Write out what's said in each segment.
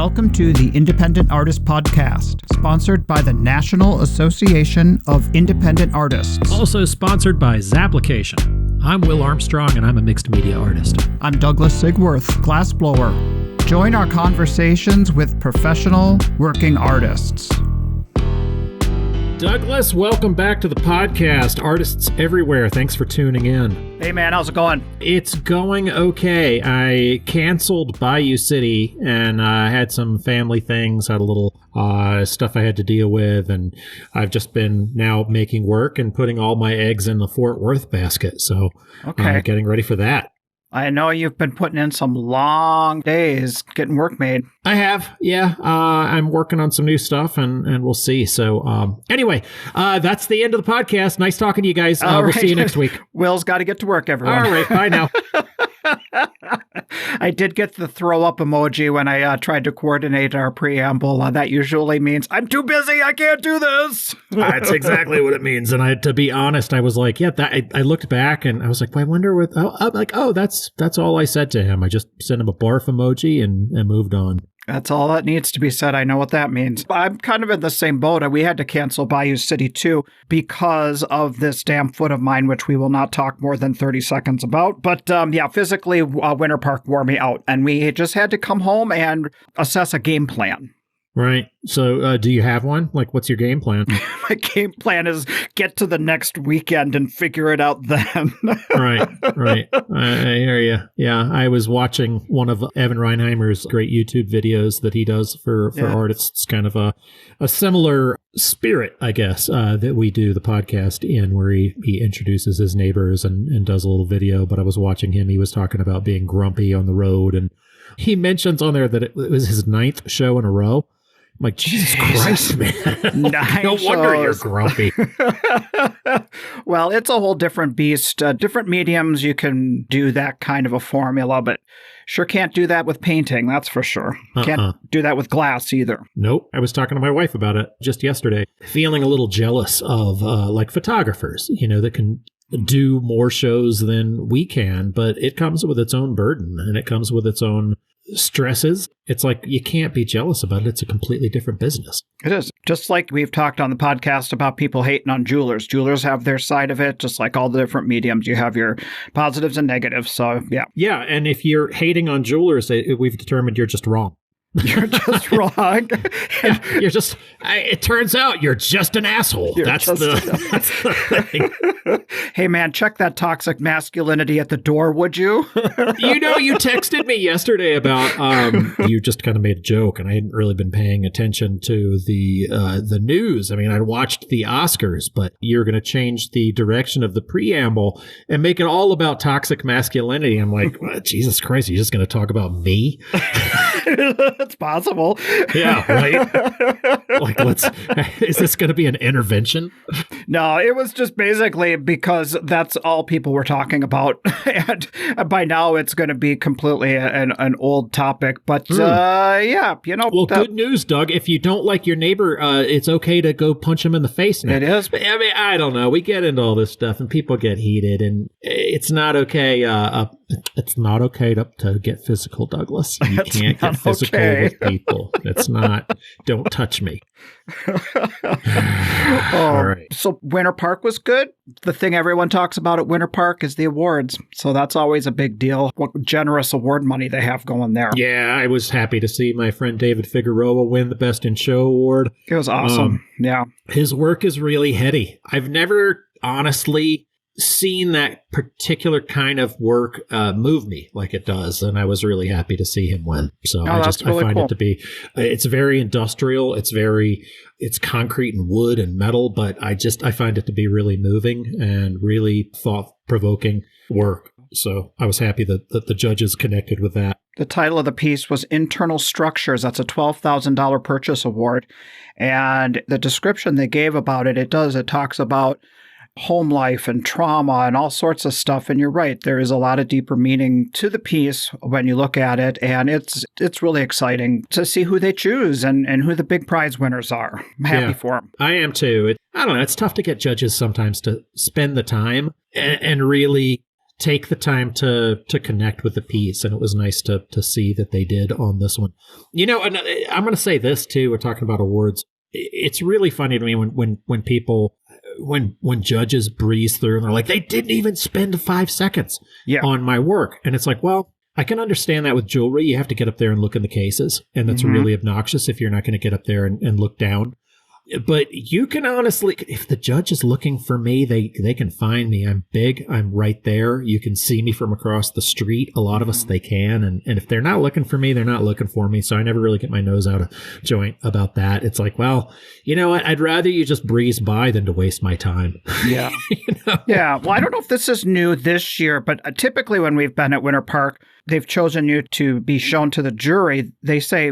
Welcome to the Independent Artist Podcast, sponsored by the National Association of Independent Artists. Also sponsored by Zapplication. I'm Will Armstrong, and I'm a mixed media artist. I'm Douglas Sigworth, glassblower. Join our conversations with professional working artists. Douglas, welcome back to the podcast. Artists everywhere, thanks for tuning in. Hey man, how's it going? It's going okay. I canceled Bayou City and I had some family things, had a little stuff I had to deal with, and I've just been now making work and putting all my eggs in the Fort Worth basket. So getting ready for that. I know you've been putting in some long days getting work made. I have, yeah. I'm working on some new stuff, and we'll see. So anyway, that's the end of the podcast. Nice talking to you guys. We'll see you next week. Will's got to get to work, everyone. All right, bye now. I did get the throw up emoji when I tried to coordinate our preamble. That usually means I'm too busy. I can't do this. That's exactly what it means. And to be honest, I was like, I looked back and I was like, well, I wonder what. I'm like, that's all I said to him. I just sent him a barf emoji and moved on. That's all that needs to be said. I know what that means. I'm kind of in the same boat. We had to cancel Bayou City too because of this damn foot of mine, which we will not talk more than 30 seconds about. But physically, Winter Park wore me out, and we just had to come home and assess a game plan. Right. So do you have one? Like, what's your game plan? My game plan is get to the next weekend and figure it out then. Right. I hear you. Yeah. I was watching one of Evan Reinheimer's great YouTube videos that he does for artists, kind of a similar spirit, I guess, that we do the podcast in, where he introduces his neighbors and does a little video. But I was watching him. He was talking about being grumpy on the road, and he mentions on there that it was his 9th show in a row. I'm like, Jesus Christ, man. No wonder you're grumpy. Well, it's a whole different beast. Different mediums, you can do that kind of a formula, but sure can't do that with painting, that's for sure. Can't do that with glass either. Nope. I was talking to my wife about it just yesterday, feeling a little jealous of like photographers, that can do more shows than we can, but it comes with its own burden and it comes with its own stresses. It's like you can't be jealous about it. It's a completely different business. It is. Just like we've talked on the podcast about people hating on jewelers. Jewelers have their side of it, just like all the different mediums. You have your positives and negatives. So, yeah. Yeah. And if you're hating on jewelers, we've determined you're just wrong. You're just wrong. You're just, it turns out you're just an asshole. That's the thing. Hey, man, check that toxic masculinity at the door, would you? You texted me yesterday about, you just kind of made a joke, and I hadn't really been paying attention to the news. I mean, I watched the Oscars, but you're going to change the direction of the preamble and make it all about toxic masculinity. I'm like, Jesus Christ, you're just going to talk about me? It's possible. Yeah, right? Like, is this going to be an intervention? No, it was just basically because that's all people were talking about. And by now it's going to be completely an old topic. But Well, good news, Doug. If you don't like your neighbor, it's okay to go punch him in the face now. It is. I mean, I don't know. We get into all this stuff and people get heated, and it's not okay. It's not okay to get physical, Douglas. You can't get physical with people. It's not. Don't touch me. All right. So Winter Park was good. The thing everyone talks about at Winter Park is the awards. So that's always a big deal. What generous award money they have going there. Yeah, I was happy to see my friend David Figueroa win the Best in Show award. It was awesome. Yeah. His work is really heady. I've never honestly seen that particular kind of work move me like it does, and I was really happy to see him win. So I find it to be, it's very industrial. It's concrete and wood and metal, but I find it to be really moving and really thought-provoking work. So I was happy that the judges connected with that. The title of the piece was Internal Structures. That's a $12,000 purchase award. And the description they gave about it, it talks about home life and trauma and all sorts of stuff. And you're right, there is a lot of deeper meaning to the piece when you look at it. And it's really exciting to see who they choose and who the big prize winners are. I'm happy for them. I am too. I don't know. It's tough to get judges sometimes to spend the time and really take the time to connect with the piece, and it was nice to see that they did on this one. And I'm going to say this too. We're talking about awards. It's really funny to me when people when judges breeze through and they're like, they didn't even spend 5 seconds on my work, and it's like, well, I can understand that with jewelry. You have to get up there and look in the cases, and that's really obnoxious if you're not going to get up there and look down. But you can honestly, if the judge is looking for me, they can find me. I'm big. I'm right there. You can see me from across the street. A lot of us, they can. And if they're not looking for me, they're not looking for me. So I never really get my nose out of joint about that. It's like, well, you know what? I'd rather you just breeze by than to waste my time. Yeah. Yeah. Well, I don't know if this is new this year, but typically when we've been at Winter Park, they've chosen you to be shown to the jury. They say,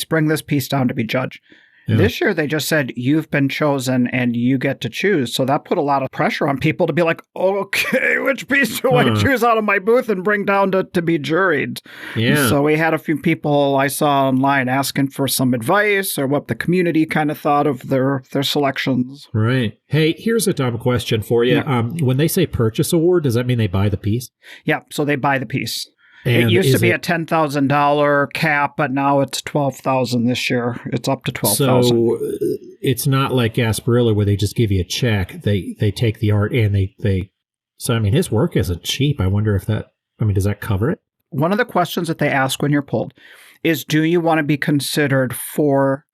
bring this piece down to be judged. Yeah. This year, they just said, you've been chosen and you get to choose. So that put a lot of pressure on people to be like, okay, which piece do I choose out of my booth and bring down to be juried? Yeah. So we had a few people I saw online asking for some advice or what the community kind of thought of their selections. Right. Hey, here's a dumb question for you. Yeah. When they say purchase award, does that mean they buy the piece? Yeah. So they buy the piece. And it used to be a $10,000 cap, but now it's $12,000 this year. It's up to $12,000. So it's not like Gasparilla where they just give you a check. They take the art and they. So I mean, his work isn't cheap. I wonder if does that cover it? One of the questions that they ask when you're pulled is, do you want to be considered for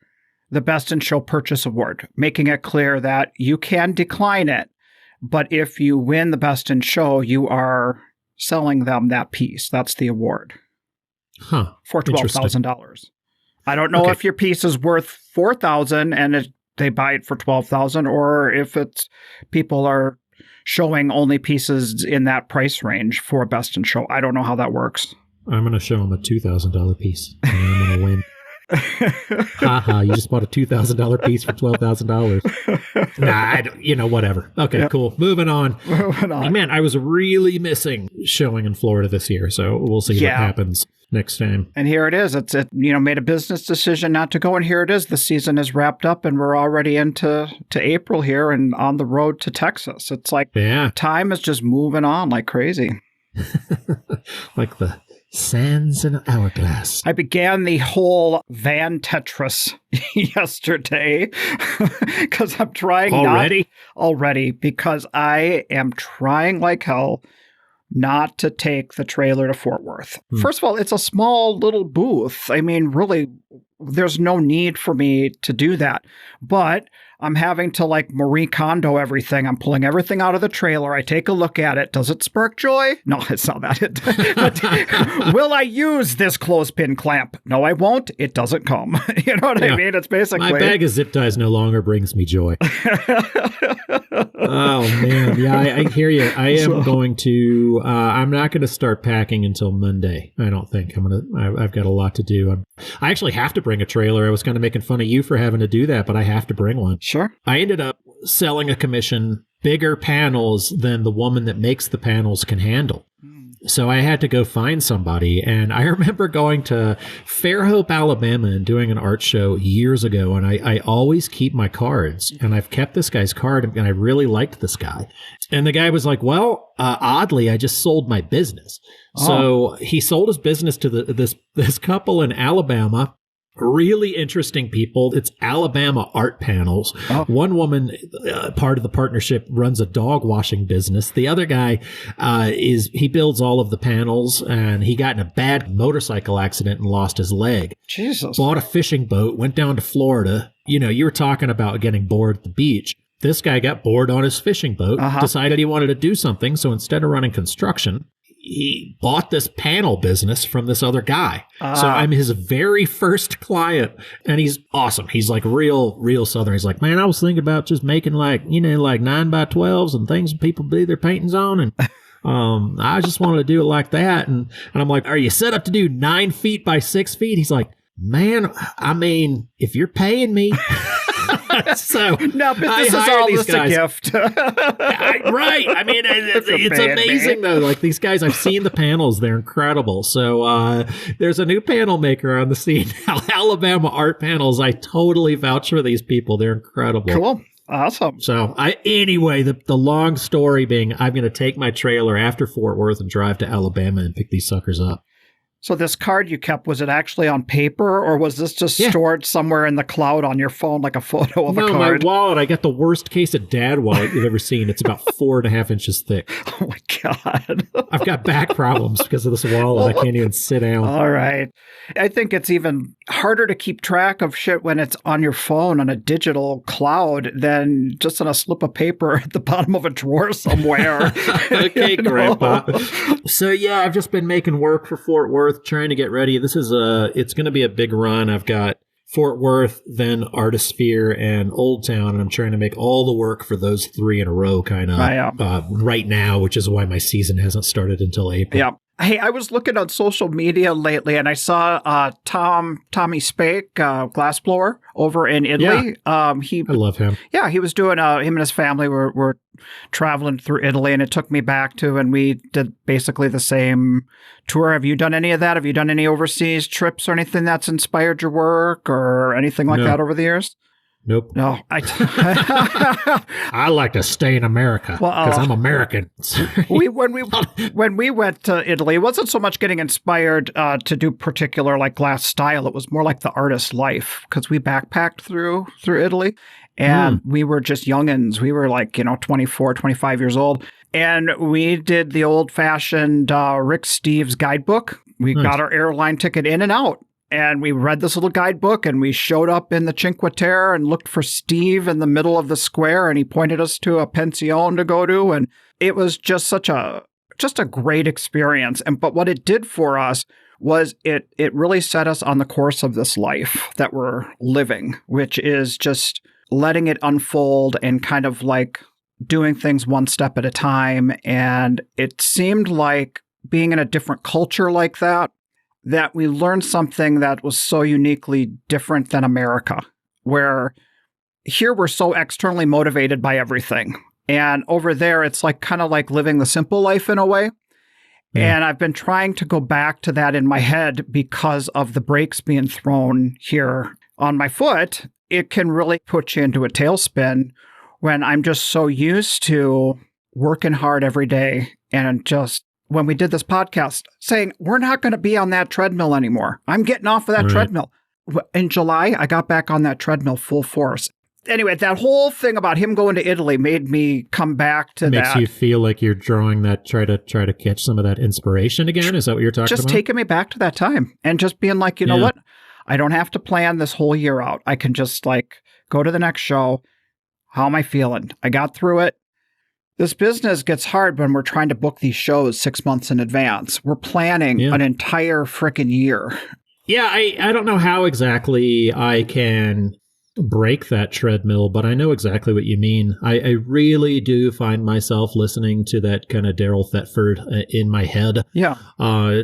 the Best in Show Purchase Award? Making it clear that you can decline it, but if you win the Best in Show, you are selling them that piece. That's the award. For $12,000. I don't know if your piece is worth $4,000 and they buy it for $12,000, or if it's people are showing only pieces in that price range for Best in Show. I don't know how that works. I'm going to show them a $2,000 piece and I'm going to win. You just bought a $2,000 piece for $12,000. Nah, whatever. Okay, cool. Moving on. Man, I was really missing showing in Florida this year, so we'll see what happens next time. And here it is. It made a business decision not to go, and here it is. The season is wrapped up, and we're already into April here and on the road to Texas. It's like time is just moving on like crazy. Like the sands in an hourglass. I began the whole van Tetris yesterday because I'm trying already because I am trying like hell not to take the trailer to Fort Worth. First of all, it's a small little booth. I mean, really, there's no need for me to do that. But I'm having to like Marie Kondo everything. I'm pulling everything out of the trailer. I take a look at it. Does it spark joy? No, it's not that. Will I use this clothespin clamp? No, I won't. It doesn't come. You know what I mean? It's basically... My bag of zip ties no longer brings me joy. Oh, man. Yeah, I hear you. I am going to... I'm not going to start packing until Monday. I don't think. I've got a lot to do. I actually have to bring a trailer. I was kind of making fun of you for having to do that, but I have to bring one. Sure. I ended up selling a commission bigger panels than the woman that makes the panels can handle. So I had to go find somebody. And I remember going to Fairhope, Alabama and doing an art show years ago. And I always keep my cards. And I've kept this guy's card and I really liked this guy. And the guy was like, well, oddly, I just sold my business. Oh. So he sold his business to this couple in Alabama. Really interesting people. It's Alabama art panels. Oh. One woman, part of the partnership, runs a dog washing business. The other guy he builds all of the panels, and he got in a bad motorcycle accident and lost his leg. Jesus. Bought a fishing boat, went down to Florida. You were talking about getting bored at the beach. This guy got bored on his fishing boat, decided he wanted to do something. So instead of running construction, he bought this panel business from this other guy. So I'm his very first client, and he's awesome. He's like real Southern. He's like, man, I was thinking about just making like 9x12s and things people do their paintings on. And I just wanted to do it like that. And I'm like, are you set up to do 9 feet by 6 feet? He's like, man, I mean, if you're paying me. So no, but this is all just a gift. Right. I mean, it's amazing, though. Like, these guys, I've seen the panels. They're incredible. So there's a new panel maker on the scene now. Alabama Art Panels. I totally vouch for these people. They're incredible. Cool. Awesome. So anyway, the long story being, I'm going to take my trailer after Fort Worth and drive to Alabama and pick these suckers up. So this card you kept, was it actually on paper, or was this just stored somewhere in the cloud on your phone like a photo of a card? No, my wallet, I got the worst case of dad wallet you've ever seen. It's about 4.5 inches thick. Oh my God. I've got back problems because of this wallet. I can't even sit down. All right. I think it's even harder to keep track of shit when it's on your phone on a digital cloud than just on a slip of paper at the bottom of a drawer somewhere. Okay, Grandpa. So yeah, I've just been making work for Fort Worth, trying to get ready. This is it's going to be a big run. I've got Fort Worth, then Artisphere, and Old Town, and I'm trying to make all the work for those 3 in a row kind of right now, which is why my season hasn't started until April. Yeah. Hey, I was looking on social media lately, and I saw Tommy Spake, glassblower, over in Italy. Yeah. I love him. Yeah, he was doing, him and his family were traveling through Italy, and it took me back to, and we did basically the same tour. Have you done any of that? Have you done any overseas trips or anything that's inspired your work or anything like that over the years? Nope. No. I like to stay in America because I'm American. when we went to Italy, it wasn't so much getting inspired to do particular like glass style. It was more like the artist's life, because we backpacked through Italy, and we were just youngins. We were like, 24, 25 years old. And we did the old fashioned Rick Steves guidebook. We got our airline ticket in and out. And we read this little guidebook, and we showed up in the Cinque Terre and looked for Steve in the middle of the square, and he pointed us to a pension to go to. And it was just such a great experience. But what it did for us was it really set us on the course of this life that we're living, which is just letting it unfold and kind of like doing things one step at a time. And it seemed like being in a different culture like that we learned something that was so uniquely different than America, where here we're so externally motivated by everything. And over there, it's like kind of like living the simple life in a way. Yeah. And I've been trying to go back to that in my head because of the brakes being thrown here on my foot. It can really put you into a tailspin when I'm just so used to working hard every day and just, when we did this podcast, saying, we're not going to be on that treadmill anymore. I'm getting off of that treadmill. In July, I got back on that treadmill full force. Anyway, that whole thing about him going to Italy made me come back to that. Makes you feel like you're drawing that, try to catch some of that inspiration again? Is that what you're talking about? Just taking me back to that time and just being like, you know what? I don't have to plan this whole year out. I can just like go to the next show. How am I feeling? I got through it. This business gets hard when we're trying to book these shows 6 months in advance. We're planning an entire frickin' year. Yeah, I don't know how exactly I can break that treadmill, but I know exactly what you mean. I really do find myself listening to that kind of Daryl Thetford in my head. Yeah.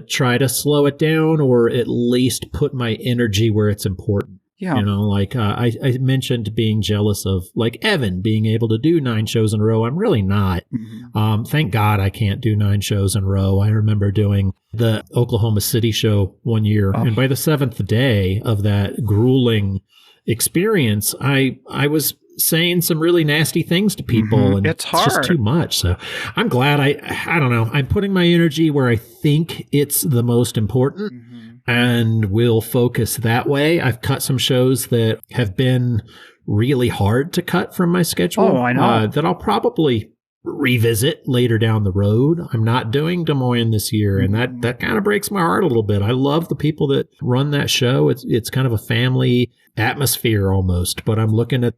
Try to slow it down, or at least put my energy where it's important. Yeah. Like I mentioned being jealous of like Evan being able to do 9 shows in a row. I'm really not. Mm-hmm. Thank God I can't do 9 shows in a row. I remember doing the Oklahoma City show one year. And by the 7th day of that grueling experience, I was saying some really nasty things to people, and it's hard. Just too much. So I'm glad I don't know. I'm putting my energy where I think it's the most important. Mm-hmm. And we'll focus that way. I've cut some shows that have been really hard to cut from my schedule. Oh, I know. That I'll probably revisit later down the road. I'm not doing Des Moines this year, and that kind of breaks my heart a little bit. I love the people that run that show. It's kind of a family atmosphere almost, but I'm looking at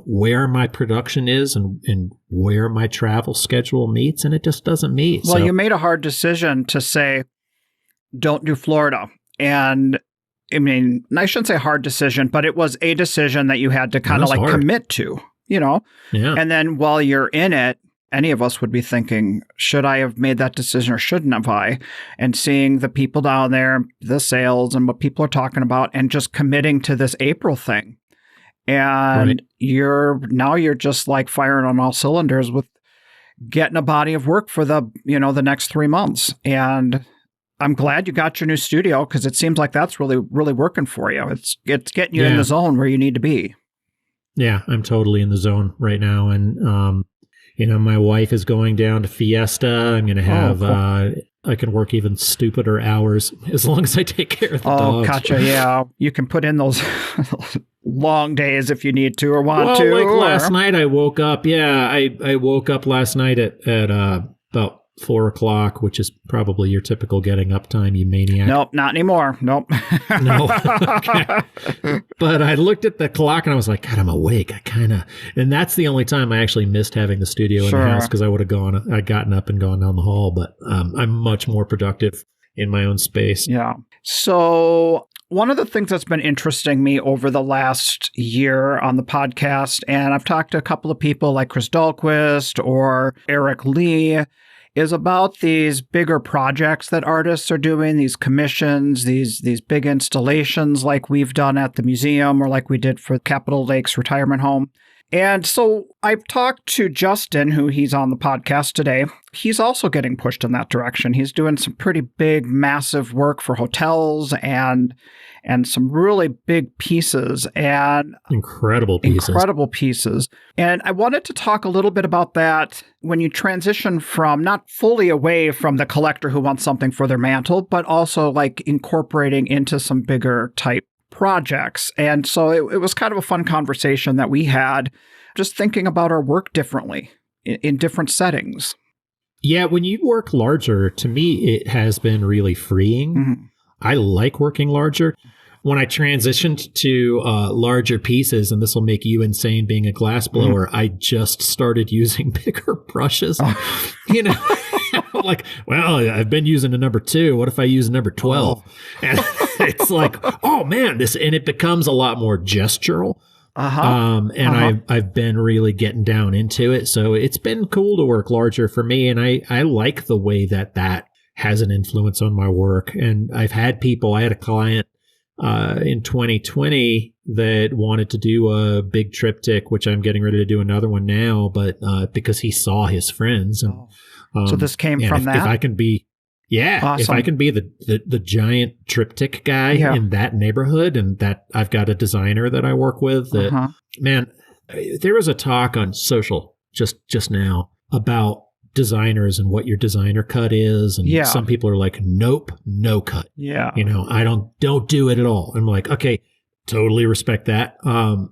where my production is and where my travel schedule meets, and it just doesn't meet. Well, you made a hard decision to say, don't do Florida. And I mean, I shouldn't say hard decision, but it was a decision that you had to kind of like commit to, Yeah. And then while you're in it, any of us would be thinking, should I have made that decision or shouldn't have I? And seeing the people down there, the sales and what people are talking about, and just committing to this April thing. And you're just like firing on all cylinders with getting a body of work for the next 3 months. And I'm glad you got your new studio, because it seems like that's really, really working for you. It's getting you in the zone where you need to be. Yeah, I'm totally in the zone right now. And, my wife is going down to Fiesta. I'm going to have, cool. I can work even stupider hours as long as I take care of the dogs. Oh, gotcha. Yeah. You can put in those long days if you need to or want to. Well, like last night I woke up. Yeah, I woke up last night at about 4 o'clock, which is probably your typical getting up time, you maniac. Nope, not anymore. Nope. No. Okay. But I looked at the clock and I was like, God, I'm awake. And that's the only time I actually missed having the studio in the house, because I'd gotten up and gone down the hall, but I'm much more productive in my own space. Yeah. So one of the things that's been interesting me over the last year on the podcast, and I've talked to a couple of people like Chris Dahlquist or Eric Lee, is about these bigger projects that artists are doing, these commissions, these big installations like we've done at the museum or like we did for Capitol Lakes Retirement Home. And so I've talked to Justin, who he's on the podcast today. He's also getting pushed in that direction. He's doing some pretty big, massive work for hotels and some really big pieces and incredible pieces. And I wanted to talk a little bit about that when you transition from not fully away from the collector who wants something for their mantle, but also like incorporating into some bigger type projects. And so it was kind of a fun conversation that we had, just thinking about our work differently in different settings. Yeah, when you work larger, to me, it has been really freeing. Mm-hmm. I like working larger. When I transitioned to larger pieces, and this will make you insane being a glass blower, I just started using bigger brushes. Oh. Like, well, I've been using a number 2. What if I use a number 12? Oh. And it's like, oh man, and it becomes a lot more gestural. I've been really getting down into it. So it's been cool to work larger for me. And I like the way that has an influence on my work. And I had a client in 2020 that wanted to do a big triptych, which I'm getting ready to do another one now, but because he saw his friends. And, so this came from that? If I can be, awesome. If I can be the giant triptych guy in that neighborhood, and that I've got a designer that I work with, that, man, there was a talk on social just now about designers and what your designer cut is, and some people are like, nope, no cut. I don't do it at all. I'm like, okay, totally respect that.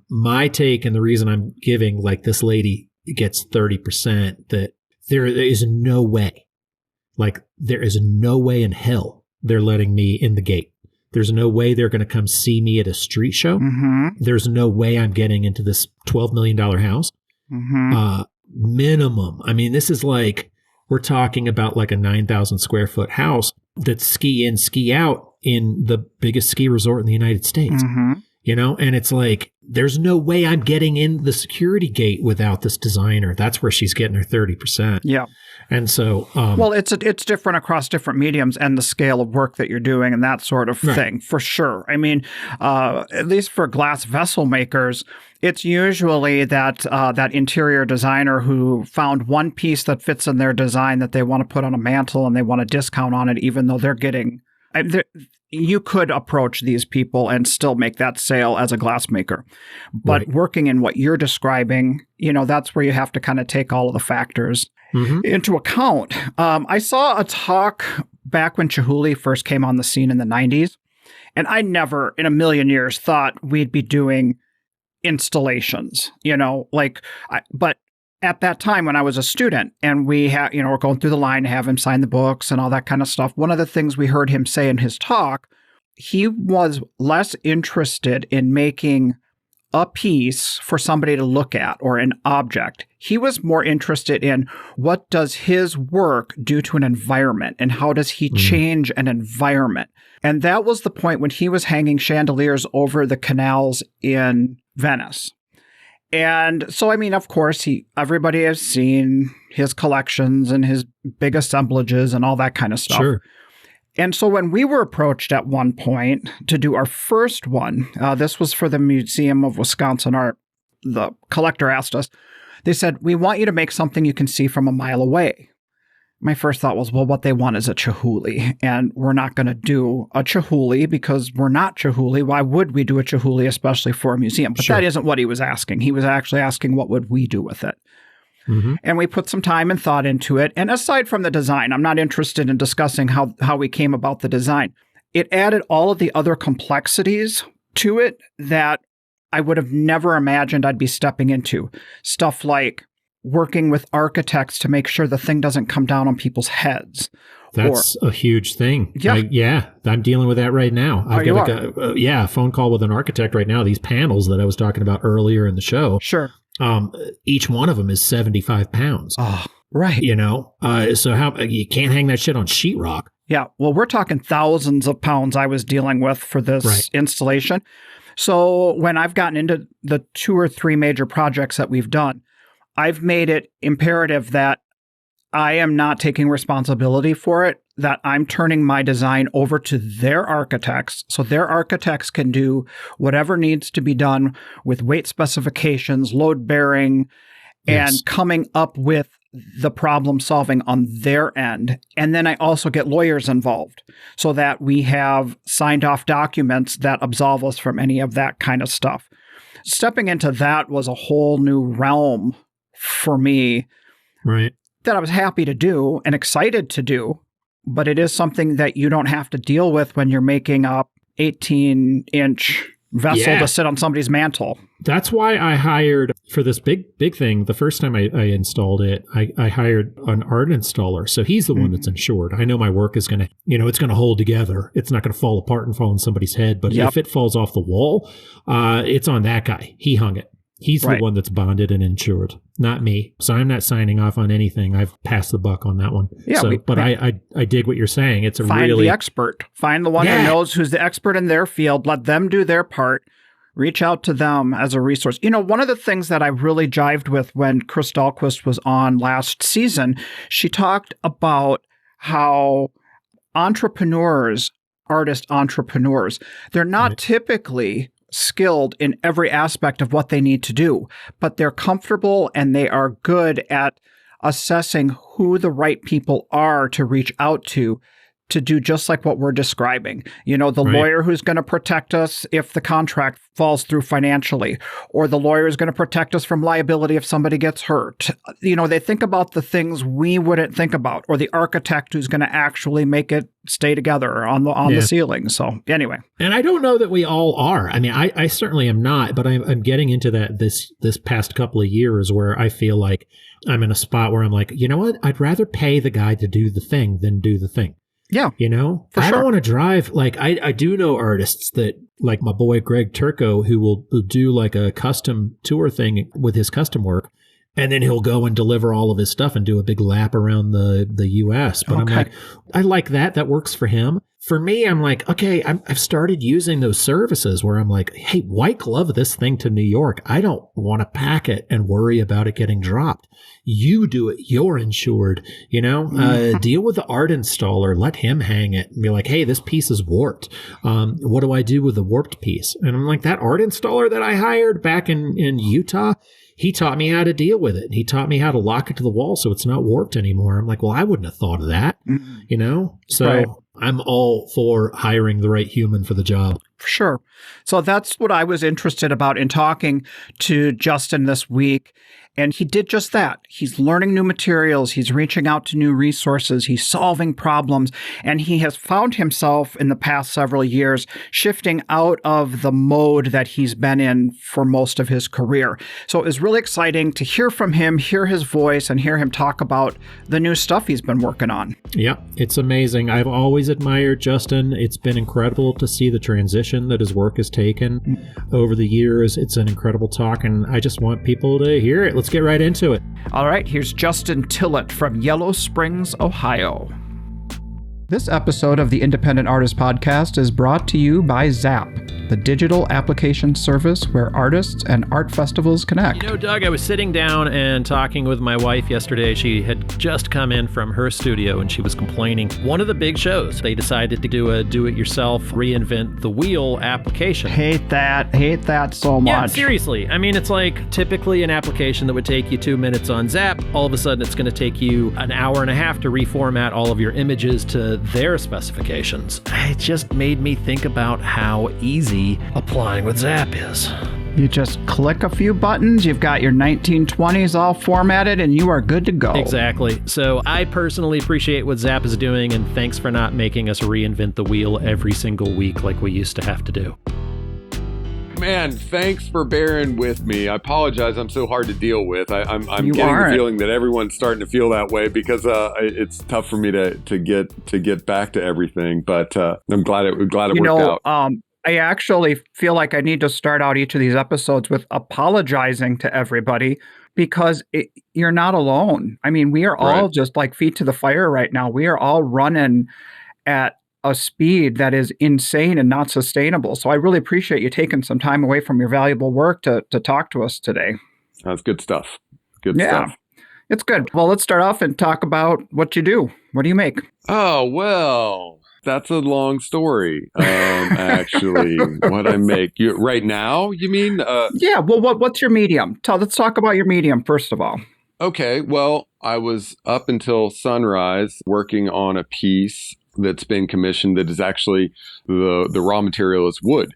My take, and the reason I'm giving, like, this lady gets 30%, that there is no way, like, there is no way in hell they're letting me in the gate. There's no way they're going to come see me at a street show. There's no way I'm getting into this $12 million house. Minimum. I mean, this is like, we're talking about like a 9,000 square foot house that's ski in, ski out in the biggest ski resort in the United States. And it's like, there's no way I'm getting in the security gate without this designer. That's where she's getting her 30%. Yeah. And so, well, it's different across different mediums and the scale of work that you're doing and that sort of thing, for sure. I mean, at least for glass vessel makers, it's usually that interior designer who found one piece that fits in their design that they want to put on a mantle, and they want a discount on it, even though they're getting. You could approach these people and still make that sale as a glassmaker. But working in what you're describing, that's where you have to kind of take all of the factors into account. I saw a talk back when Chihuly first came on the scene in the 90s, and I never in a million years thought we'd be doing installations, but at that time when I was a student and we had, we're going through the line to have him sign the books and all that kind of stuff, one of the things we heard him say in his talk, he was less interested in making a piece for somebody to look at or an object. He was more interested in what does his work do to an environment and how does he change an environment. And that was the point when he was hanging chandeliers over the canals in Venice. And so, I mean, of course, everybody has seen his collections and his big assemblages and all that kind of stuff. Sure. And so when we were approached at one point to do our first one, this was for the Museum of Wisconsin Art, the collector asked us, they said, we want you to make something you can see from a mile away. my first thought was, well, what they want is a Chihuly, and we're not going to do a Chihuly because we're not Chihuly. Why would we do a Chihuly, especially for a museum? But that isn't what he was asking. He was actually asking, what would we do with it? Mm-hmm. And we put some time and thought into it. And aside from the design, I'm not interested in discussing how we came about the design. It added all of the other complexities to it that I would have never imagined I'd be stepping into. Stuff like working with architects to make sure the thing doesn't come down on people's heads. That's a huge thing. Yeah. I'm dealing with that right now. I've got a phone call with an architect right now. These panels that I was talking about earlier in the show. Sure. Each one of them is 75 pounds. Oh, right. So how you can't hang that shit on sheetrock. Yeah. Well, we're talking thousands of pounds I was dealing with for this installation. So when I've gotten into the 2 or 3 major projects that we've done, I've made it imperative that I am not taking responsibility for it, that I'm turning my design over to their architects so their architects can do whatever needs to be done with weight specifications, load bearing, and coming up with the problem solving on their end. And then I also get lawyers involved so that we have signed off documents that absolve us from any of that kind of stuff. Stepping into that was a whole new realm for me, right? That I was happy to do and excited to do, but it is something that you don't have to deal with when you're making a 18-inch vessel to sit on somebody's mantle. That's why I hired for this big thing. The first time I installed it, I hired an art installer. So he's the one that's insured. I know my work is going to, it's going to hold together. It's not going to fall apart and fall on somebody's head. But if it falls off the wall, it's on that guy. He hung it. He's the one that's bonded and insured, not me. So I'm not signing off on anything. I've passed the buck on that one. Yeah, I dig what you're saying. It's find the expert. Find the one who knows, who's the expert in their field. Let them do their part. Reach out to them as a resource. One of the things that I really jived with when Chris Dahlquist was on last season, she talked about how artist entrepreneurs, they're not typically skilled in every aspect of what they need to do, but they're comfortable and they are good at assessing who the right people are to reach out to do just like what we're describing. Lawyer who's going to protect us if the contract falls through financially, or the lawyer is going to protect us from liability if somebody gets hurt. They think about the things we wouldn't think about, or the architect who's going to actually make it stay together on the ceiling. So anyway. And I don't know that we all are. I mean, I certainly am not, but I'm getting into that this past couple of years where I feel like I'm in a spot where I'm like, you know what? I'd rather pay the guy to do the thing than do the thing. Yeah. I don't want to drive. Like, I do know artists that, like my boy Greg Turco, who will do like a custom tour thing with his custom work. And then he'll go and deliver all of his stuff and do a big lap around the U.S. But I'm like, I like that. That works for him. For me, I'm like, okay, I've started using those services where I'm like, hey, white glove this thing to New York. I don't want to pack it and worry about it getting dropped. You do it. You're insured, deal with the art installer. Let him hang it and be like, hey, this piece is warped. What do I do with the warped piece? And I'm like, that art installer that I hired back in Utah, he taught me how to deal with it. He taught me how to lock it to the wall so it's not warped anymore. I'm like, well, I wouldn't have thought of that, So I'm all for hiring the right human for the job. For sure. So that's what I was interested about in talking to Justin this week. And he did just that. He's learning new materials. He's reaching out to new resources. He's solving problems. And he has found himself in the past several years shifting out of the mode that he's been in for most of his career. So it was really exciting to hear from him, hear his voice, and hear him talk about the new stuff he's been working on. Yeah, it's amazing. I've always admired Justin. It's been incredible to see the transition that his work has taken over the years. It's an incredible talk, and I just want people to hear it. Let's get right into it. All right, here's Justin Teilhet from Yellow Springs, Ohio. This episode of the Independent Artist Podcast is brought to you by Zap, the digital application service where artists and art festivals connect. You know, Doug, I was sitting down and talking with my wife yesterday. She had just come in from her studio and she was complaining. One of the big shows, they decided to do a do-it-yourself, reinvent the wheel application. Hate that so much. Yeah, seriously. I mean, it's like typically an application that would take you 2 minutes on Zap. All of a sudden, it's going to take you an hour and a half to reformat all of your images to their specifications. It just made me think about how easy applying with Zap is. You just click a few buttons, you've got your 1920s all formatted, and you are good to go. Exactly. So I personally appreciate what Zap is doing, and thanks for not making us reinvent the wheel every single week like we used to have to do. Man, thanks for bearing with me. I apologize. I'm so hard to deal with. I'm getting the feeling that everyone's starting to feel that way because it's tough for me to get back to everything. But I'm glad it worked out. I actually feel like I need to start out each of these episodes with apologizing to everybody because you're not alone. I mean, we are all just like feet to the fire right now. We are all running at a speed that is insane and not sustainable. So I really appreciate you taking some time away from your valuable work to talk to us today. That's good stuff. Good stuff. It's good. Well, let's start off and talk about what you do. What do you make? Oh, well, that's a long story, actually, what I make. Right now, you mean? Yeah, well, what's your medium? Let's talk about your medium, first of all. Okay, well, I was up until sunrise working on a piece that's been commissioned that is actually the raw material is wood.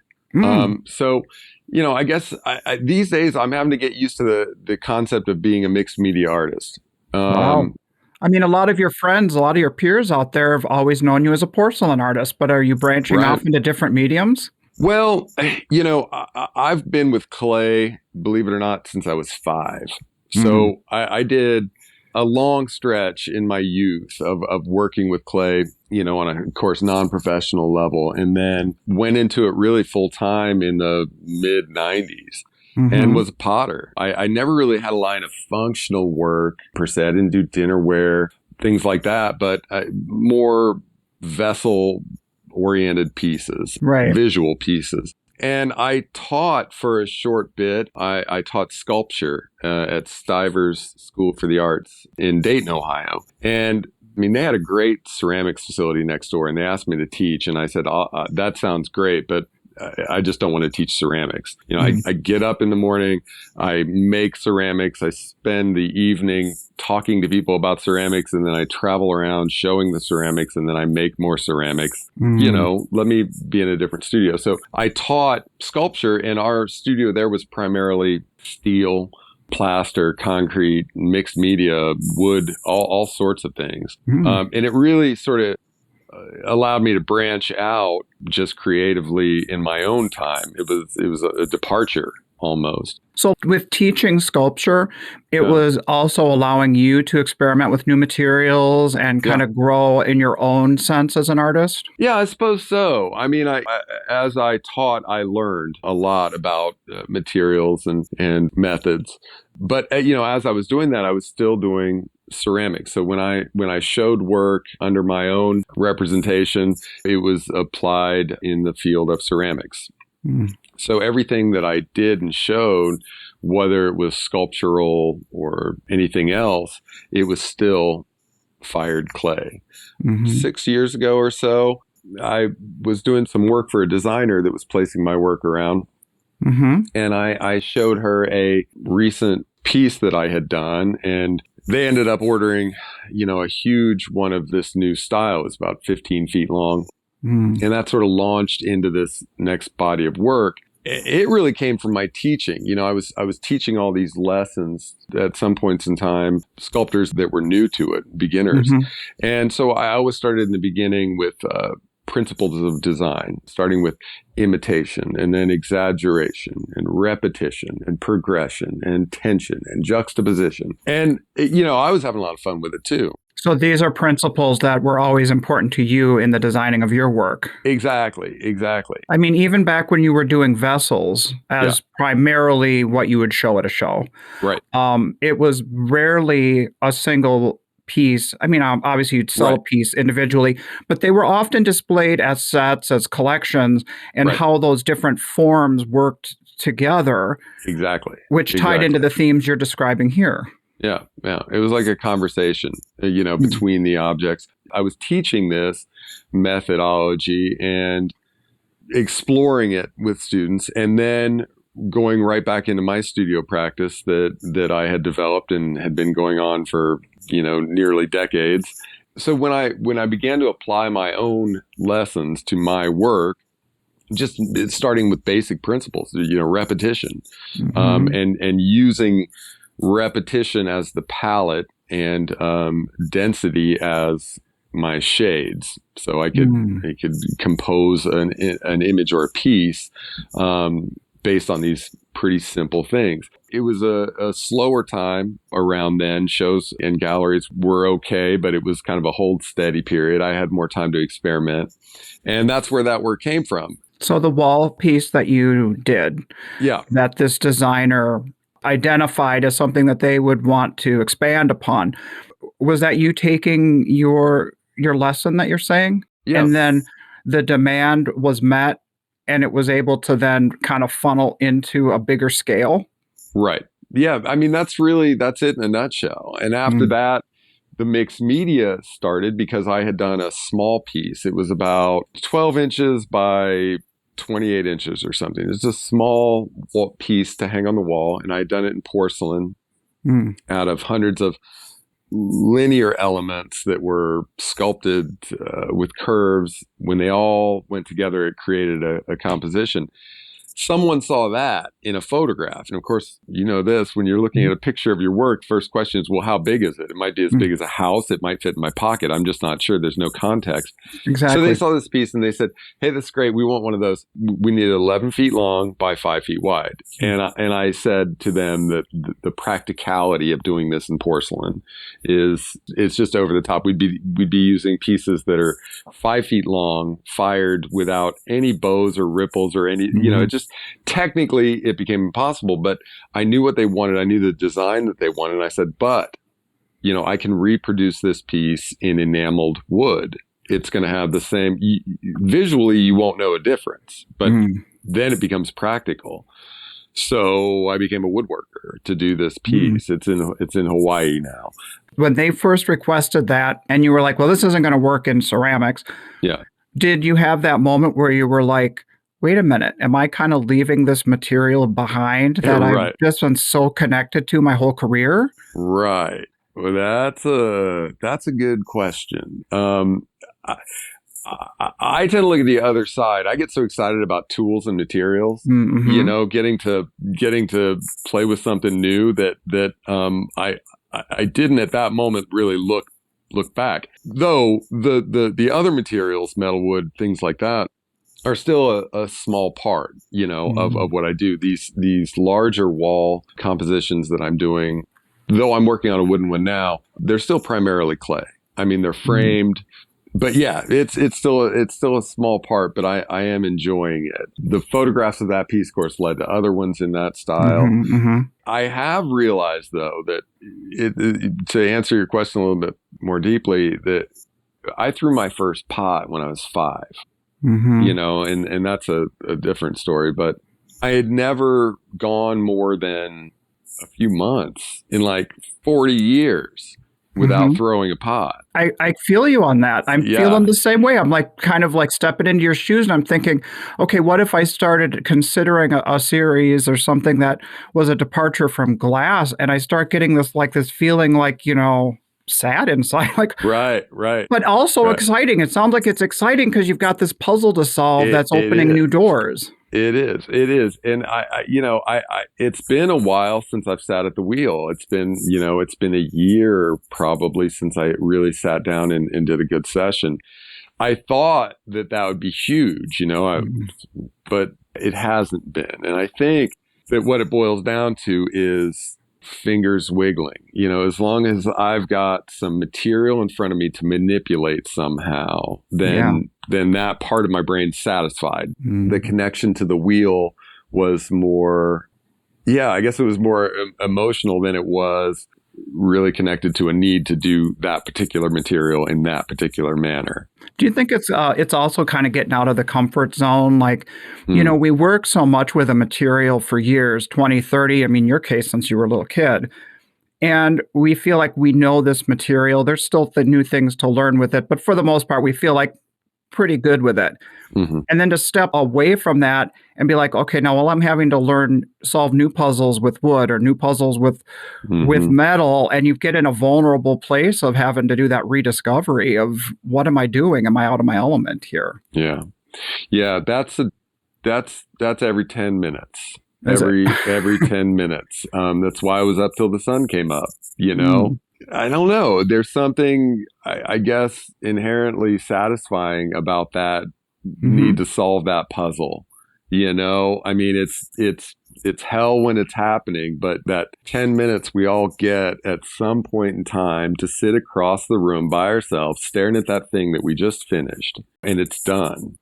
So, you know, I guess these days I'm having to get used to the concept of being a mixed media artist. Wow. I mean, a lot of your friends, a lot of your peers out there have always known you as a porcelain artist, but are you branching off into different mediums? Well, you know, I've been with clay, believe it or not, since I was 5. So I did a long stretch in my youth of working with clay, you know, on a, of course, non-professional level, and then went into it really full time in the mid 90s and was a potter. I never really had a line of functional work per se. I didn't do dinnerware, things like that, but more vessel oriented pieces, visual pieces. And I taught for a short bit. I taught sculpture at Stivers School for the Arts in Dayton, Ohio. And I mean, they had a great ceramics facility next door, and they asked me to teach. And I said, that sounds great, but I just don't want to teach ceramics. You know, I get up in the morning, I make ceramics, I spend the evening talking to people about ceramics, and then I travel around showing the ceramics, and then I make more ceramics. You know, let me be in a different studio. So I taught sculpture, and our studio there was primarily steel, plaster, concrete, mixed media, wood, all sorts of things. And it really sort of allowed me to branch out just creatively in my own time. It was a departure almost. So with teaching sculpture, it was also allowing you to experiment with new materials and kind of grow in your own sense as an artist? Yeah, I suppose so. I mean, as I taught, I learned a lot about materials and methods. But, you know, as I was doing that, I was still doing ceramics. So when I showed work under my own representation, it was applied in the field of ceramics. So everything that I did and showed, whether it was sculptural or anything else, it was still fired clay. 6 years ago or so, I was doing some work for a designer that was placing my work around. And I showed her a recent piece that I had done, and they ended up ordering, you know, a huge one of this new style. It's about 15 feet long. And that sort of launched into this next body of work. It really came from my teaching. You know, I was teaching all these lessons at some points in time, sculptors that were new to it, beginners. And so I always started in the beginning with principles of design, starting with imitation and then exaggeration and repetition and progression and tension and juxtaposition. And, you know, I was having a lot of fun with it too. So these are principles that were always important to you in the designing of your work. Exactly. I mean, even back when you were doing vessels as primarily what you would show at a show. Right. It was rarely a single piece. I mean, obviously you'd sell a piece individually, but they were often displayed as sets, as collections, and how those different forms worked together. Exactly. Which tied into the themes you're describing here. Yeah. Yeah. It was like a conversation, between the objects. I was teaching this methodology and exploring it with students, and then going right back into my studio practice that I had developed and had been going on for, nearly decades. So when I began to apply my own lessons to my work, just starting with basic principles, repetition, and using repetition as the palette and density as my shades, so I could compose an image or a piece based on these pretty simple things. It was a slower time around then. Shows and galleries were okay, but it was kind of a hold steady period. I had more time to experiment, and that's where that work came from. So the wall piece that you did, that this designer identified as something that they would want to expand upon, was that you taking your lesson that you're saying? Yes. And then the demand was met and it was able to then kind of funnel into a bigger scale? Right. Yeah. I mean, that's it in a nutshell. And after that, the mixed media started because I had done a small piece. It was about 12 inches by 28 inches or something. It's a small piece to hang on the wall. And I had done it in porcelain out of hundreds of linear elements that were sculpted with curves. When they all went together, it created a composition. Someone saw that in a photograph. And of course, this, when you're looking at a picture of your work, first question is, well, how big is it? It might be as big as a house. It might fit in my pocket. I'm just not sure. There's no context. Exactly. So they saw this piece and they said, hey, that's great. We want one of those. We need it 11 feet long by 5 feet wide. And I said to them that the practicality of doing this in porcelain it's just over the top. We'd be using pieces that are 5 feet long, fired without any bows or ripples or any, it just technically it became impossible, but I knew what they wanted. I knew the design that they wanted. And I said, but, I can reproduce this piece in enameled wood. It's going to have the same, visually, you won't know a difference, but then it becomes practical. So I became a woodworker to do this piece. It's in Hawaii now. When they first requested that and you were like, well, this isn't going to work in ceramics. Yeah. Did you have that moment where you were like, wait a minute, am I kind of leaving this material behind that I've just been so connected to my whole career? Right. Well, that's a good question. I tend to look at the other side. I get so excited about tools and materials, getting to play with something new that I didn't at that moment really look back. Though the other materials, metal, wood, things like that, are still a small part, of what I do. These larger wall compositions that I'm doing, though I'm working on a wooden one now, they're still primarily clay. I mean, they're framed, but yeah, it's still a small part, but I am enjoying it. The photographs of that piece, of course, led to other ones in that style. I have realized, though, that to answer your question a little bit more deeply, that I threw my first pot when I was 5. And that's a different story, but I had never gone more than a few months in like 40 years without throwing a pot. I feel you on that. I'm feeling the same way. I'm like kind of like stepping into your shoes and I'm thinking, okay, what if I started considering a series or something that was a departure from glass, and I start getting this feeling like, sad inside, right, but also exciting. It sounds like it's exciting because you've got this puzzle to solve that's opening new doors. It is, and I it's been a while since I've sat at the wheel. It's been a year probably since I really sat down and did a good session. I thought that would be huge, but it hasn't been, and I think that what it boils down to is fingers wiggling. As long as I've got some material in front of me to manipulate somehow, then that part of my brain's satisfied. The connection to the wheel was more, I guess it was more emotional than it was really connected to a need to do that particular material in that particular manner. Do you think it's also kind of getting out of the comfort zone? Like, we work so much with a material for years, 20, 30, I mean, your case, since you were a little kid. And we feel like we know this material. There's still new things to learn with it. But for the most part, we feel like pretty good with it. Mm-hmm. And then to step away from that and be like, okay, now, well, I'm having to solve new puzzles with wood or new puzzles with metal. And you get in a vulnerable place of having to do that rediscovery of what am I doing? Am I out of my element here? Yeah. Yeah. That's every 10 minutes. Is every 10 minutes. That's why I was up till the sun came up, I don't know. There's something, I guess, inherently satisfying about that need to solve that puzzle. I mean, it's hell when it's happening, but that 10 minutes we all get at some point in time to sit across the room by ourselves, staring at that thing that we just finished, and it's done.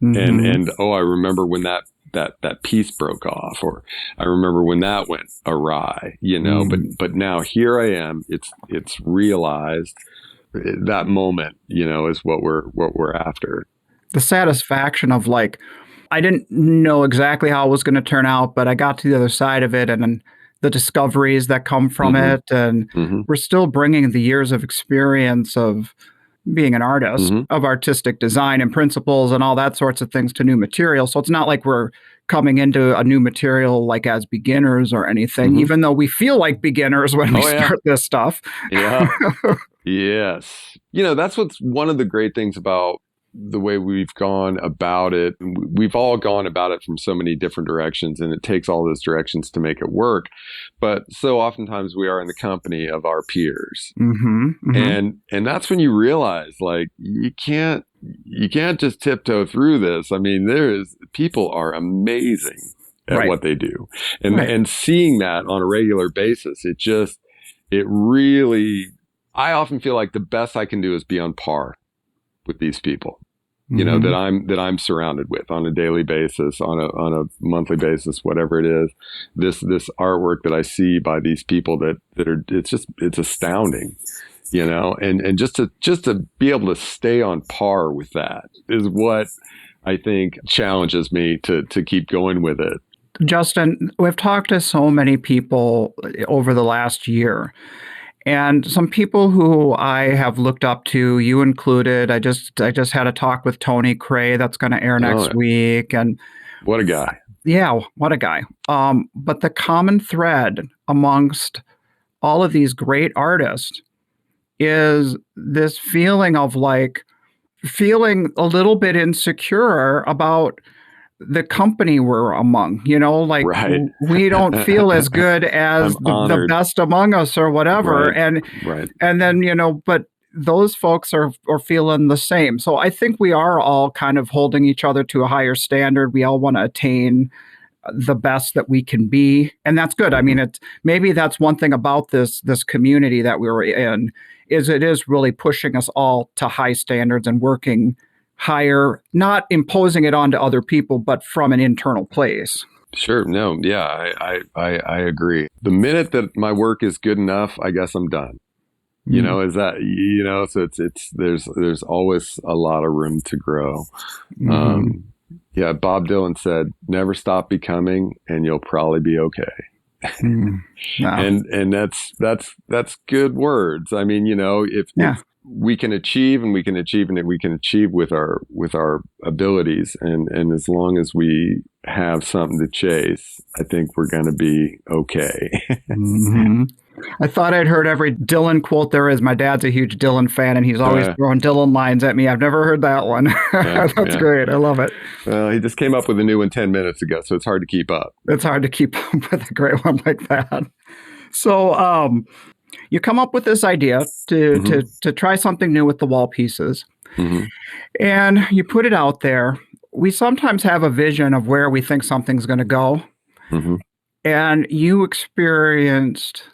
And I remember when that piece broke off, or I remember when that went awry, but now here I am, it's realized that moment, is what we're after. The satisfaction of like, I didn't know exactly how it was going to turn out, but I got to the other side of it, and then the discoveries that come from it. And we're still bringing the years of experience of being an artist, of artistic design and principles and all that sorts of things to new material. So it's not like we're coming into a new material like as beginners or anything, even though we feel like beginners when we start this stuff. Yeah. Yes. That's what's one of the great things about the way we've gone about it. We've all gone about it from so many different directions, and it takes all those directions to make it work. But so oftentimes we are in the company of our peers. And that's when you realize, like, you can't just tiptoe through this. I mean, people are amazing at what they do. And seeing that on a regular basis, it really, I often feel like the best I can do is be on par with these people, that I'm surrounded with on a daily basis, on a monthly basis, whatever it is. This artwork that I see by these people that are, it's astounding, and just to be able to stay on par with that is what I think challenges me to keep going with it. Justin, we've talked to so many people over the last year. And some people who I have looked up to, you included. I just had a talk with Tony Cray that's going to air next week. And what a guy. Yeah, what a guy. But the common thread amongst all of these great artists is this feeling of feeling a little bit insecure about the company we're among, we don't feel as good as the best among us or whatever. And then, but those folks are feeling the same. So I think we are all kind of holding each other to a higher standard. We all want to attain the best that we can be. And that's good. I mean, maybe that's one thing about this community that we were in, is it is really pushing us all to high standards and working higher, not imposing it onto other people, but from an internal place. Sure. No. Yeah, I agree. The minute that my work is good enough, I guess I'm done. Is that, so there's always a lot of room to grow. Yeah. Bob Dylan said, never stop becoming and you'll probably be okay. And that's good words. I mean, if we can achieve and we can achieve with our abilities. And as long as we have something to chase, I think we're going to be okay. I thought I'd heard every Dylan quote there is. My dad's a huge Dylan fan, and he's always throwing Dylan lines at me. I've never heard that one. That's great. I love it. Well, he just came up with a new one 10 minutes ago, so it's hard to keep up. It's hard to keep up with a great one like that. So you come up with this idea to try something new with the wall pieces, and you put it out there. We sometimes have a vision of where we think something's going to go, and you experienced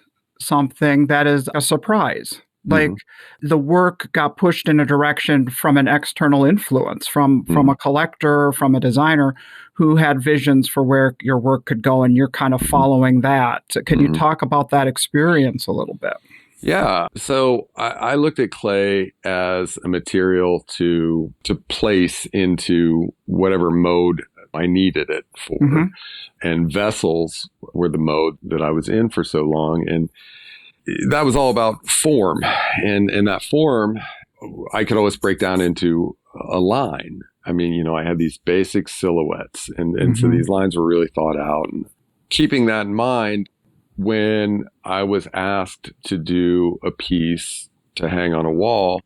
something that is a surprise. Like the work got pushed in a direction from an external influence, from a collector, from a designer who had visions for where your work could go, and you're kind of following that. Can you talk about that experience a little bit? Yeah. So I looked at clay as a material to place into whatever mode I needed it for. And vessels were the mode that I was in for so long. And that was all about form. And that form, I could always break down into a line. I mean, I had these basic silhouettes. And so these lines were really thought out. And keeping that in mind, when I was asked to do a piece to hang on a wall,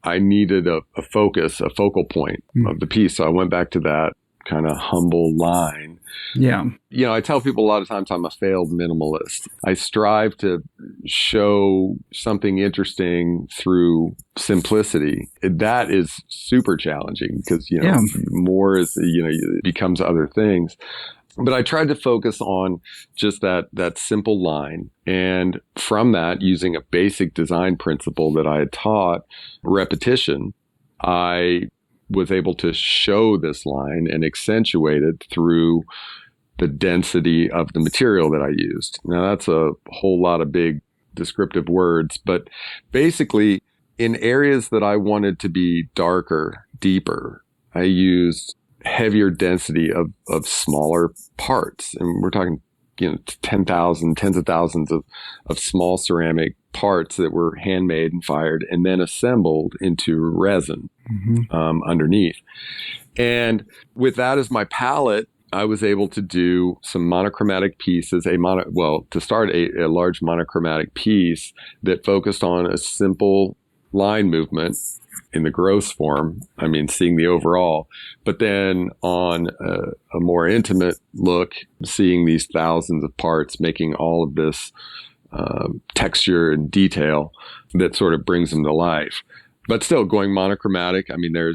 I needed a focal point of the piece. So I went back to that kind of humble line. Yeah. I tell people a lot of times I'm a failed minimalist. I strive to show something interesting through simplicity. That is super challenging because, more is, it becomes other things. But I tried to focus on just that simple line. And from that, using a basic design principle that I had taught, repetition, I was able to show this line and accentuate it through the density of the material that I used. Now, that's a whole lot of big descriptive words, but basically in areas that I wanted to be darker, deeper, I used heavier density of smaller parts. And we're talking, 10,000, tens of thousands of small ceramic parts that were handmade and fired and then assembled into resin underneath. And with that as my palette, I was able to do some monochromatic pieces, to start a large monochromatic piece that focused on a simple line movement in the gross form, seeing the overall, but then on a more intimate look, seeing these thousands of parts, making all of this texture and detail that sort of brings them to life. But still going monochromatic. They're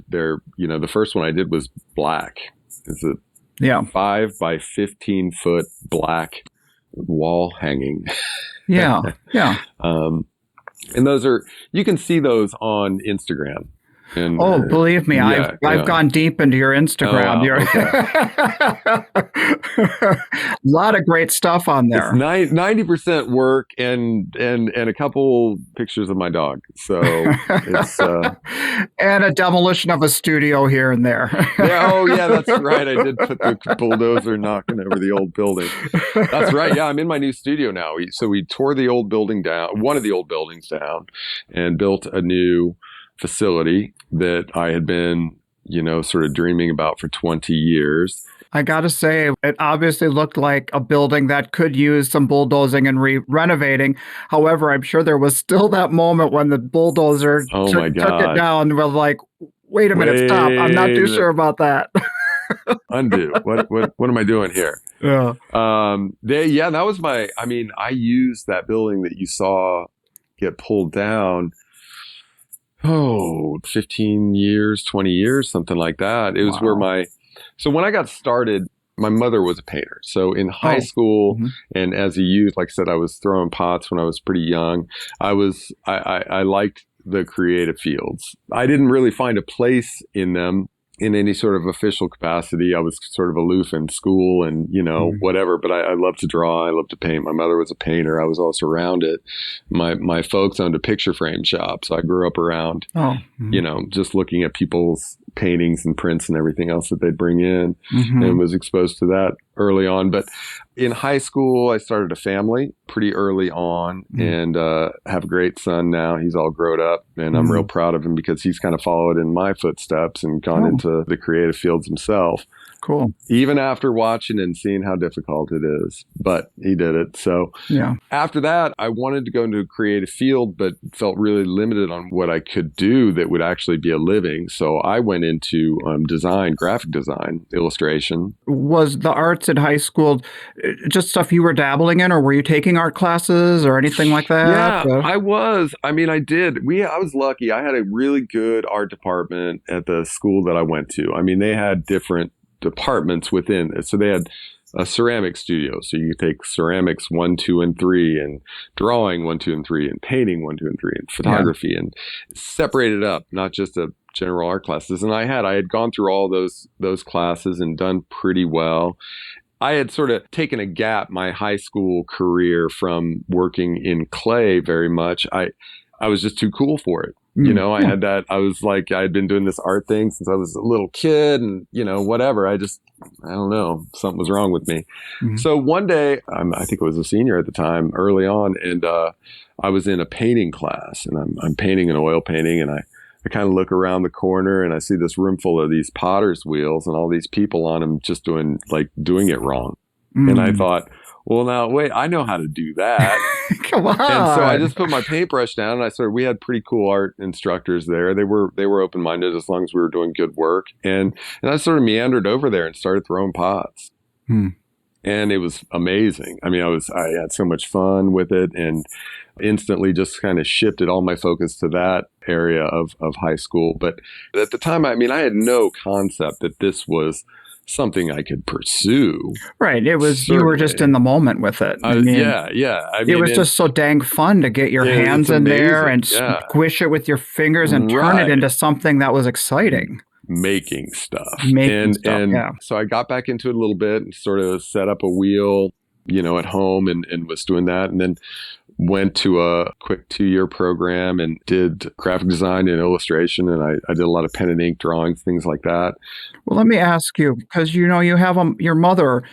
the first one I did was black. It's a 5 by 15 foot black wall hanging. Yeah. And you can see those on Instagram. And, believe me, I've gone deep into your Instagram. A lot of great stuff on there. It's 90% work and a couple pictures of my dog. So it's and a demolition of a studio here and there. That's right. I did put the bulldozer knocking over the old building. That's right. Yeah, I'm in my new studio now. So we tore the old building down, one of the old buildings down, and built a new facility that I had been, sort of dreaming about for 20 years. I got to say, it obviously looked like a building that could use some bulldozing and renovating. However, I'm sure there was still that moment when the bulldozer took it down and was like, wait a minute, stop. I'm not too sure about that. Undo. What am I doing here? Yeah. That was I used that building that you saw get pulled down 15 years, 20 years, something like that. It was where so when I got started, my mother was a painter. So in high school and as a youth, like I said, I was throwing pots when I was pretty young. I liked the creative fields. I didn't really find a place in them in any sort of official capacity. I was sort of aloof in school and, whatever, but I love to draw. I love to paint. My mother was a painter. I was also around it. My folks owned a picture frame shop. So I grew up around, just looking at people's paintings and prints and everything else that they'd bring in and was exposed to that early on. But in high school, I started a family pretty early on and have a great son now. He's all grown up and I'm real proud of him because he's kind of followed in my footsteps and gone into the creative fields himself. Cool. Even after watching and seeing how difficult it is, but he did it. So after that, I wanted to go into a creative field, but felt really limited on what I could do that would actually be a living. So I went into design, graphic design, illustration. Was the arts in high school just stuff you were dabbling in, or were you taking art classes or anything like that? Yeah, I was. I did. I was lucky. I had a really good art department at the school that I went to. They had different departments within it. So they had a ceramic studio. So you take ceramics 1, 2, and 3, and drawing 1, 2, and 3, and painting 1, 2, and 3, and photography, and separate it up, not just a general art classes. And I had gone through all those classes and done pretty well. I had sort of taken a gap my high school career from working in clay very much. I was just too cool for it. You know, I had that, I was like, I had been doing this art thing since I was a little kid and, you know, whatever. I don't know, something was wrong with me. So one day, I think I was a senior at the time, early on, and I was in a painting class, and I'm painting an oil painting, and I kind of look around the corner and I see this room full of these potter's wheels and all these people on them just doing it wrong. And I thought, well, now wait, I know how to do that. Come on. And so I just put my paintbrush down, and we had pretty cool art instructors there. They were open-minded as long as we were doing good work. And I sort of meandered over there and started throwing pots. And it was amazing. I mean, I had so much fun with it, and instantly just kind of shifted all my focus to that area of high school. But at the time, I mean, I had no concept that this was something I could pursue. Right. It was, Certainly. you were just in the moment with it. I mean, yeah. I mean, it was just so dang fun to get your hands in there and squish it with your fingers and turn it into something that was exciting. Making stuff. So I got back into it a little bit and sort of set up a wheel, you know, at home and was doing that. And then went to a quick 2-year program and did graphic design and illustration. And I did a lot of pen and ink drawings, things like that. Well, let me ask you, because, you know, you have your mother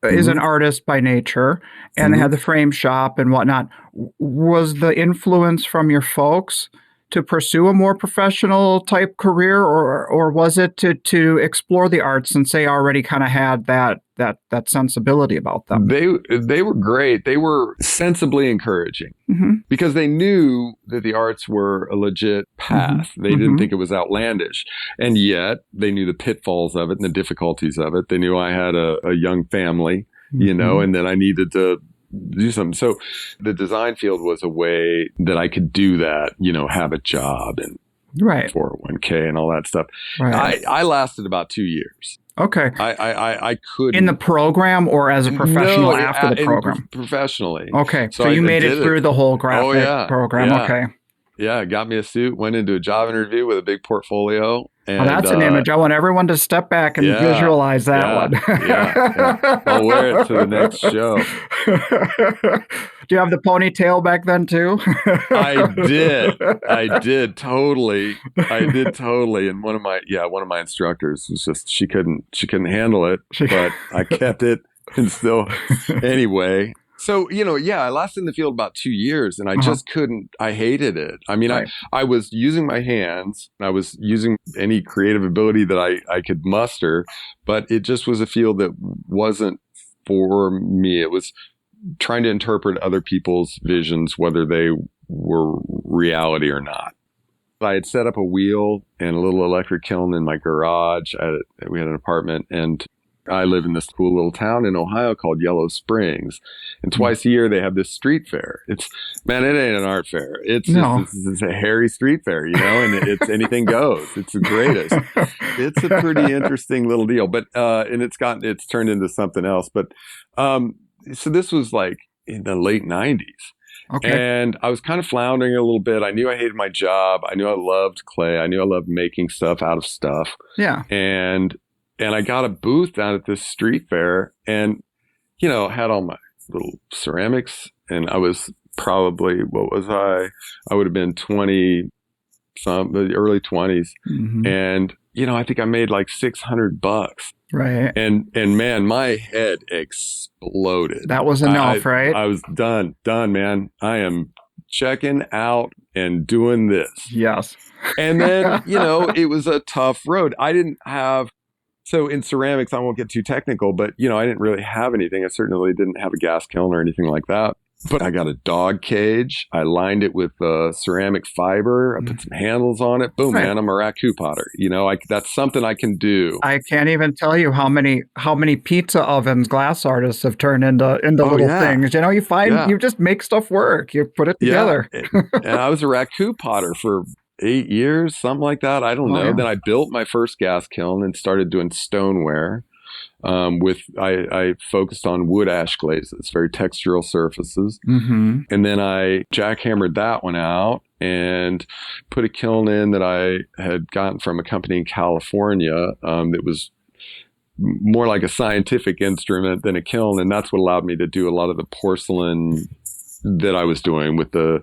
is an artist by nature and had the frame shop and whatnot. Was the influence from your folks to pursue a more professional type career, or was it to explore the arts since they already kind of had that sensibility about them? They were great. They were sensibly encouraging because they knew that the arts were a legit path. They didn't think it was outlandish, and yet they knew the pitfalls of it and the difficulties of it. They knew I had a young family, you know, and that I needed to do something. So the design field was a way that I could do that, you know, have a job and 401k and all that stuff. Right. I lasted about 2 years. Okay. I could in the program or as a professional after the program? Professionally. Okay. So you made it through the whole graphic program. Yeah. Okay. Yeah, got me a suit, went into a job interview with a big portportfolio. And, well, that's an image. I want everyone to step back and visualize that one. I'll wear it to the next show. Do you have the ponytail back then too? I did totally. And one of my instructors was just, she couldn't handle it, but I kept it and still, anyway. So, you know, I lasted in the field about 2 years and I just couldn't, I hated it. I mean, I was using my hands, I was using any creative ability that I could muster, but it just was a field that wasn't for me. It was trying to interpret other people's visions, whether they were reality or not. I had set up a wheel and a little electric kiln in my garage. We had an apartment, and I live in this cool little town in Ohio called Yellow Springs. And twice a year they have this street fair. It ain't an art fair. It's a hairy street fair, you know, and it's anything goes. It's the greatest. It's a pretty interesting little deal, but, and it's turned into something else. But, so this was like in the late 90s. Okay. And I was kind of floundering a little bit. I knew I hated my job. I knew I loved clay. I knew I loved making stuff out of stuff. Yeah. And I got a booth down at this street fair and, you know, had all my little ceramics, and I was probably, I would have been 20 the early 20s. And, you know, I think I made like $600. Right. And man, my head exploded. That was enough, right? I was done, man. I am checking out and doing this. Yes. And then, you know, it was a tough road. So in ceramics, I won't get too technical, but, you know, I didn't really have anything. I certainly didn't have a gas kiln or anything like that. But I got a dog cage. I lined it with ceramic fiber. I put some handles on it. Boom, man, I'm a raku potter. You know, that's something I can do. I can't even tell you how many pizza ovens glass artists have turned into little things. You know, you find you just make stuff work. You put it together. And I was a raku potter for 8 years, something like that. I don't know. Then I built my first gas kiln and started doing stoneware. I focused on wood ash glazes, very textural surfaces. Mm-hmm. And then I jackhammered that one out and put a kiln in that I had gotten from a company in California that was more like a scientific instrument than a kiln. And that's what allowed me to do a lot of the porcelain that I was doing with the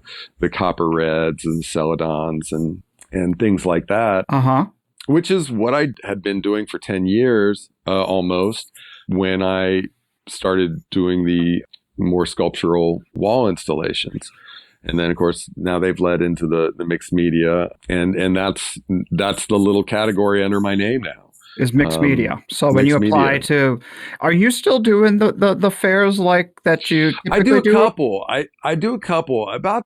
copper reds and celadons and things like that. Uh-huh. Which is what I had been doing for 10 years almost when I started doing the more sculptural wall installations. And then, of course, now they've led into the mixed media. And that's the little category under my name now. Is mixed media. So when you apply to, are you still doing the fairs like that you I do a couple. I do a couple. About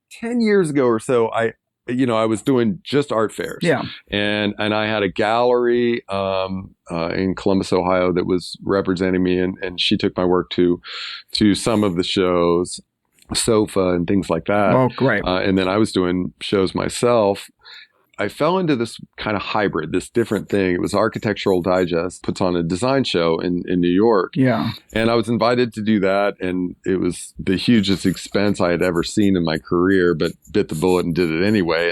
10 years ago or so, I was doing just art fairs. Yeah. And I had a gallery in Columbus, Ohio that was representing me, and she took my work to some of the shows, SOFA and things like that. Oh, great. And then I was doing shows myself. I fell into this kind of hybrid, this different thing. It was Architectural Digest puts on a design show in New York. Yeah. And I was invited to do that. And it was the hugest expense I had ever seen in my career, but bit the bullet and did it anyway.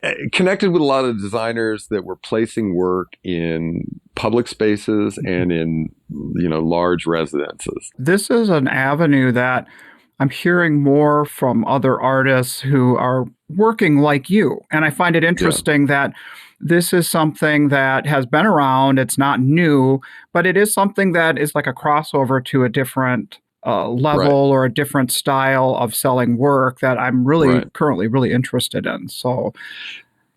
And connected with a lot of designers that were placing work in public spaces and in, large residences. This is an avenue that I'm hearing more from other artists who are working like you. And I find it interesting that this is something that has been around. It's not new, but it is something that is like a crossover to a different level or a different style of selling work that I'm really currently really interested in. So,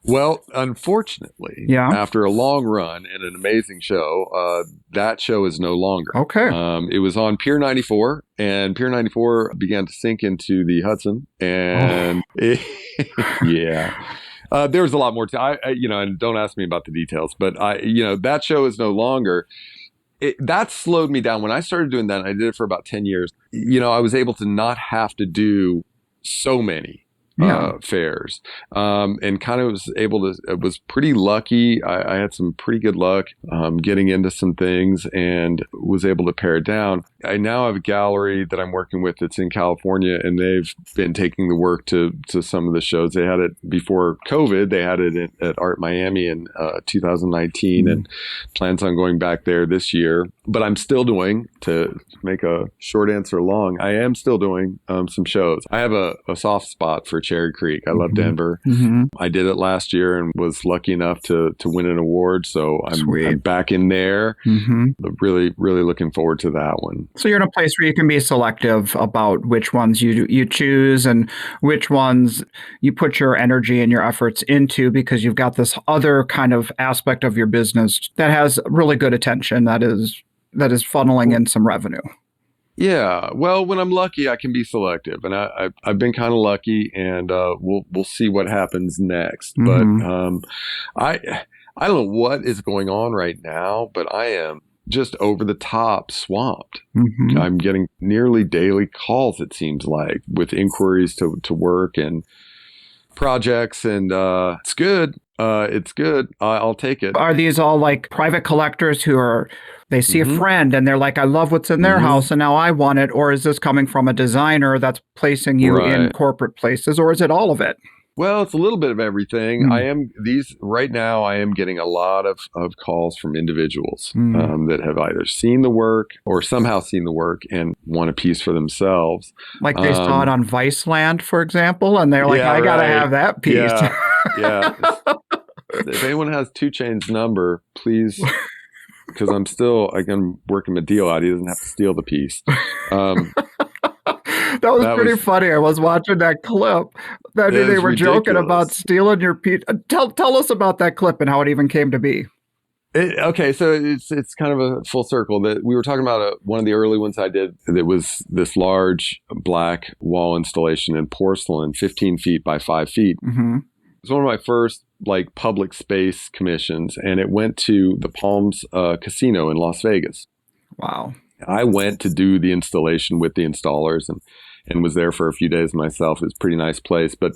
well, unfortunately, after a long run and an amazing show, that show is no longer. Okay. It was on Pier 94, and Pier 94 began to sink into the Hudson, and there was a lot more. And don't ask me about the details, but that show is no longer. That slowed me down when I started doing that. And I did it for about 10 years. I was able to not have to do so many fairs, and kind of was pretty lucky. I had some pretty good luck getting into some things and was able to pare it down. I now have a gallery that I'm working with that's in California, and they've been taking the work to some of the shows. They had it before COVID. They had it at Art Miami in 2019 and plans on going back there this year. But I'm still doing, to make a short answer long, I am still doing some shows. I have a soft spot for Cherry Creek. I love Denver. I did it last year and was lucky enough to win an award. So I'm back in there. But really, really looking forward to that one. So you're in a place where you can be selective about which ones you choose and which ones you put your energy and your efforts into, because you've got this other kind of aspect of your business that has really good attention that is funneling in some revenue. Yeah, well, when I'm lucky, I can be selective, and I've been kind of lucky, and we'll see what happens next. But I don't know what is going on right now, but I am just over the top swamped. I'm getting nearly daily calls, it seems like, with inquiries to work and projects, and it's good. It's good. I'll take it. Are these all like private collectors who they see a friend and they're like, I love what's in their house and now I want it? Or is this coming from a designer that's placing you in corporate places? Or is it all of it? Well, it's a little bit of everything. Right now I am getting a lot of calls from individuals that have either seen the work or somehow seen the work and want a piece for themselves. Like they saw it on Viceland, for example, and they're like, I got to have that piece. Yeah. If anyone has 2 Chainz's number, please, because I can work him a deal out. He doesn't have to steal the piece. That was pretty funny. I was watching that clip. They were joking about stealing your piece. Tell us about that clip and how it even came to be. Okay, so it's kind of a full circle. That we were talking about one of the early ones I did. That was this large black wall installation in porcelain, 15 feet by 5 feet. It was one of my first public space commissions, and it went to the Palms Casino in Las Vegas. Wow. I went to do the installation with the installers and was there for a few days myself. It was a pretty nice place, but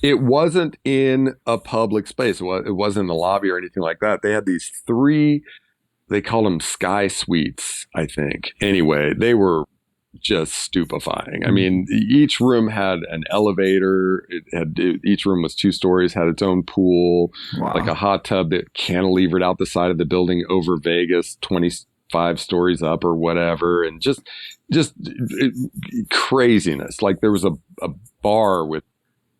it wasn't in a public space. It wasn't in the lobby or anything like that. They had these 3 they called them sky suites, I think. Anyway, they were just stupefying. I mean, each room had an elevator. Each room was 2 stories, had its own pool, like a hot tub that cantilevered out the side of the building over Vegas, 25 stories up or whatever. And just craziness. Like there was a bar with,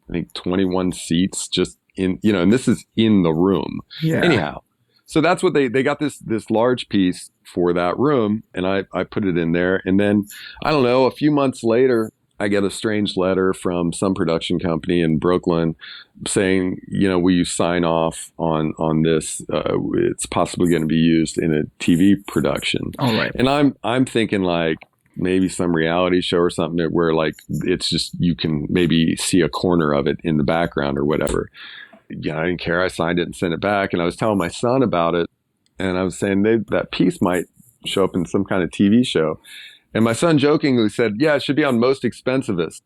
I think, 21 seats just in, and this is in the room. Yeah. Anyhow. So that's what they got this large piece for that room, and I put it in there. And then, I don't know, a few months later, I get a strange letter from some production company in Brooklyn saying, will you sign off on this? It's possibly going to be used in a TV production. All right. And I'm thinking like maybe some reality show or something where like it's just you can maybe see a corner of it in the background or whatever. I didn't care. I signed it and sent it back. And I was telling my son about it. And I was saying that piece might show up in some kind of TV show. And my son jokingly said, yeah, it should be on Most Expensivest.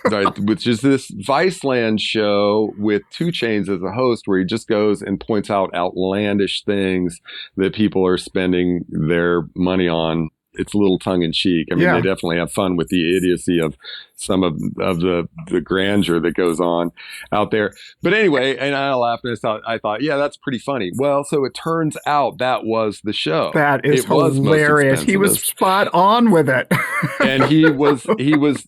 Right, which is this Viceland show with 2 Chainz as a host where he just goes and points out outlandish things that people are spending their money on. It's a little tongue in cheek. I mean, They definitely have fun with the idiocy of some of the grandeur that goes on out there. But anyway, and I laughed and I thought, yeah, that's pretty funny. Well, so it turns out that was the show. That is hilarious. He was spot on with it. And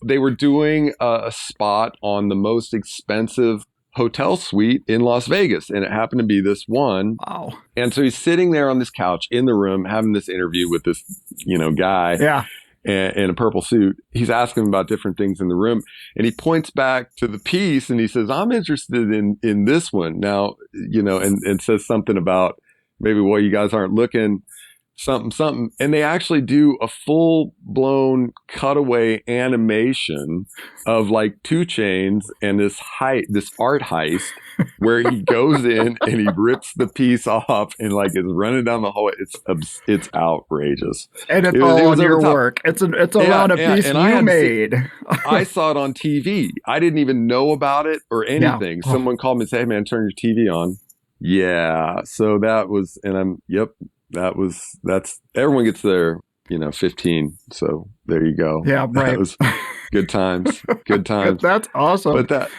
they were doing a spot on the most expensive hotel suite in Las Vegas, and it happened to be this one. Wow. And so he's sitting there on this couch in the room having this interview with this, guy in a purple suit. He's asking him about different things in the room, and he points back to the piece and he says, I'm interested in this one now, and says something about maybe, well, you guys aren't looking something. And they actually do a full blown cutaway animation of like 2 Chainz and this art heist where he goes in and he rips the piece off and like is running down the hallway. It's outrageous. And it's all on your work. It's around a piece you made. I saw it on TV. I didn't even know about it or anything. Yeah. Someone called me and said, hey man, turn your TV on. Yeah. So that was, and that's everyone gets their 15. So there you go. Yeah, right. That was good times. That's awesome. But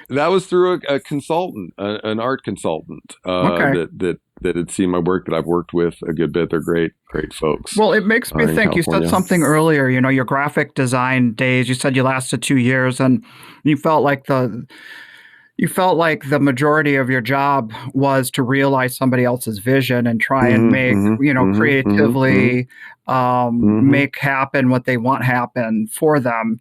that was through a consultant, an art consultant that had seen my work, that I've worked with a good bit. They're great folks. Well, it makes me think, you said something earlier, your graphic design days, you said you lasted 2 years and you felt like the majority of your job was to realize somebody else's vision and try and make, creatively make happen what they want happen for them.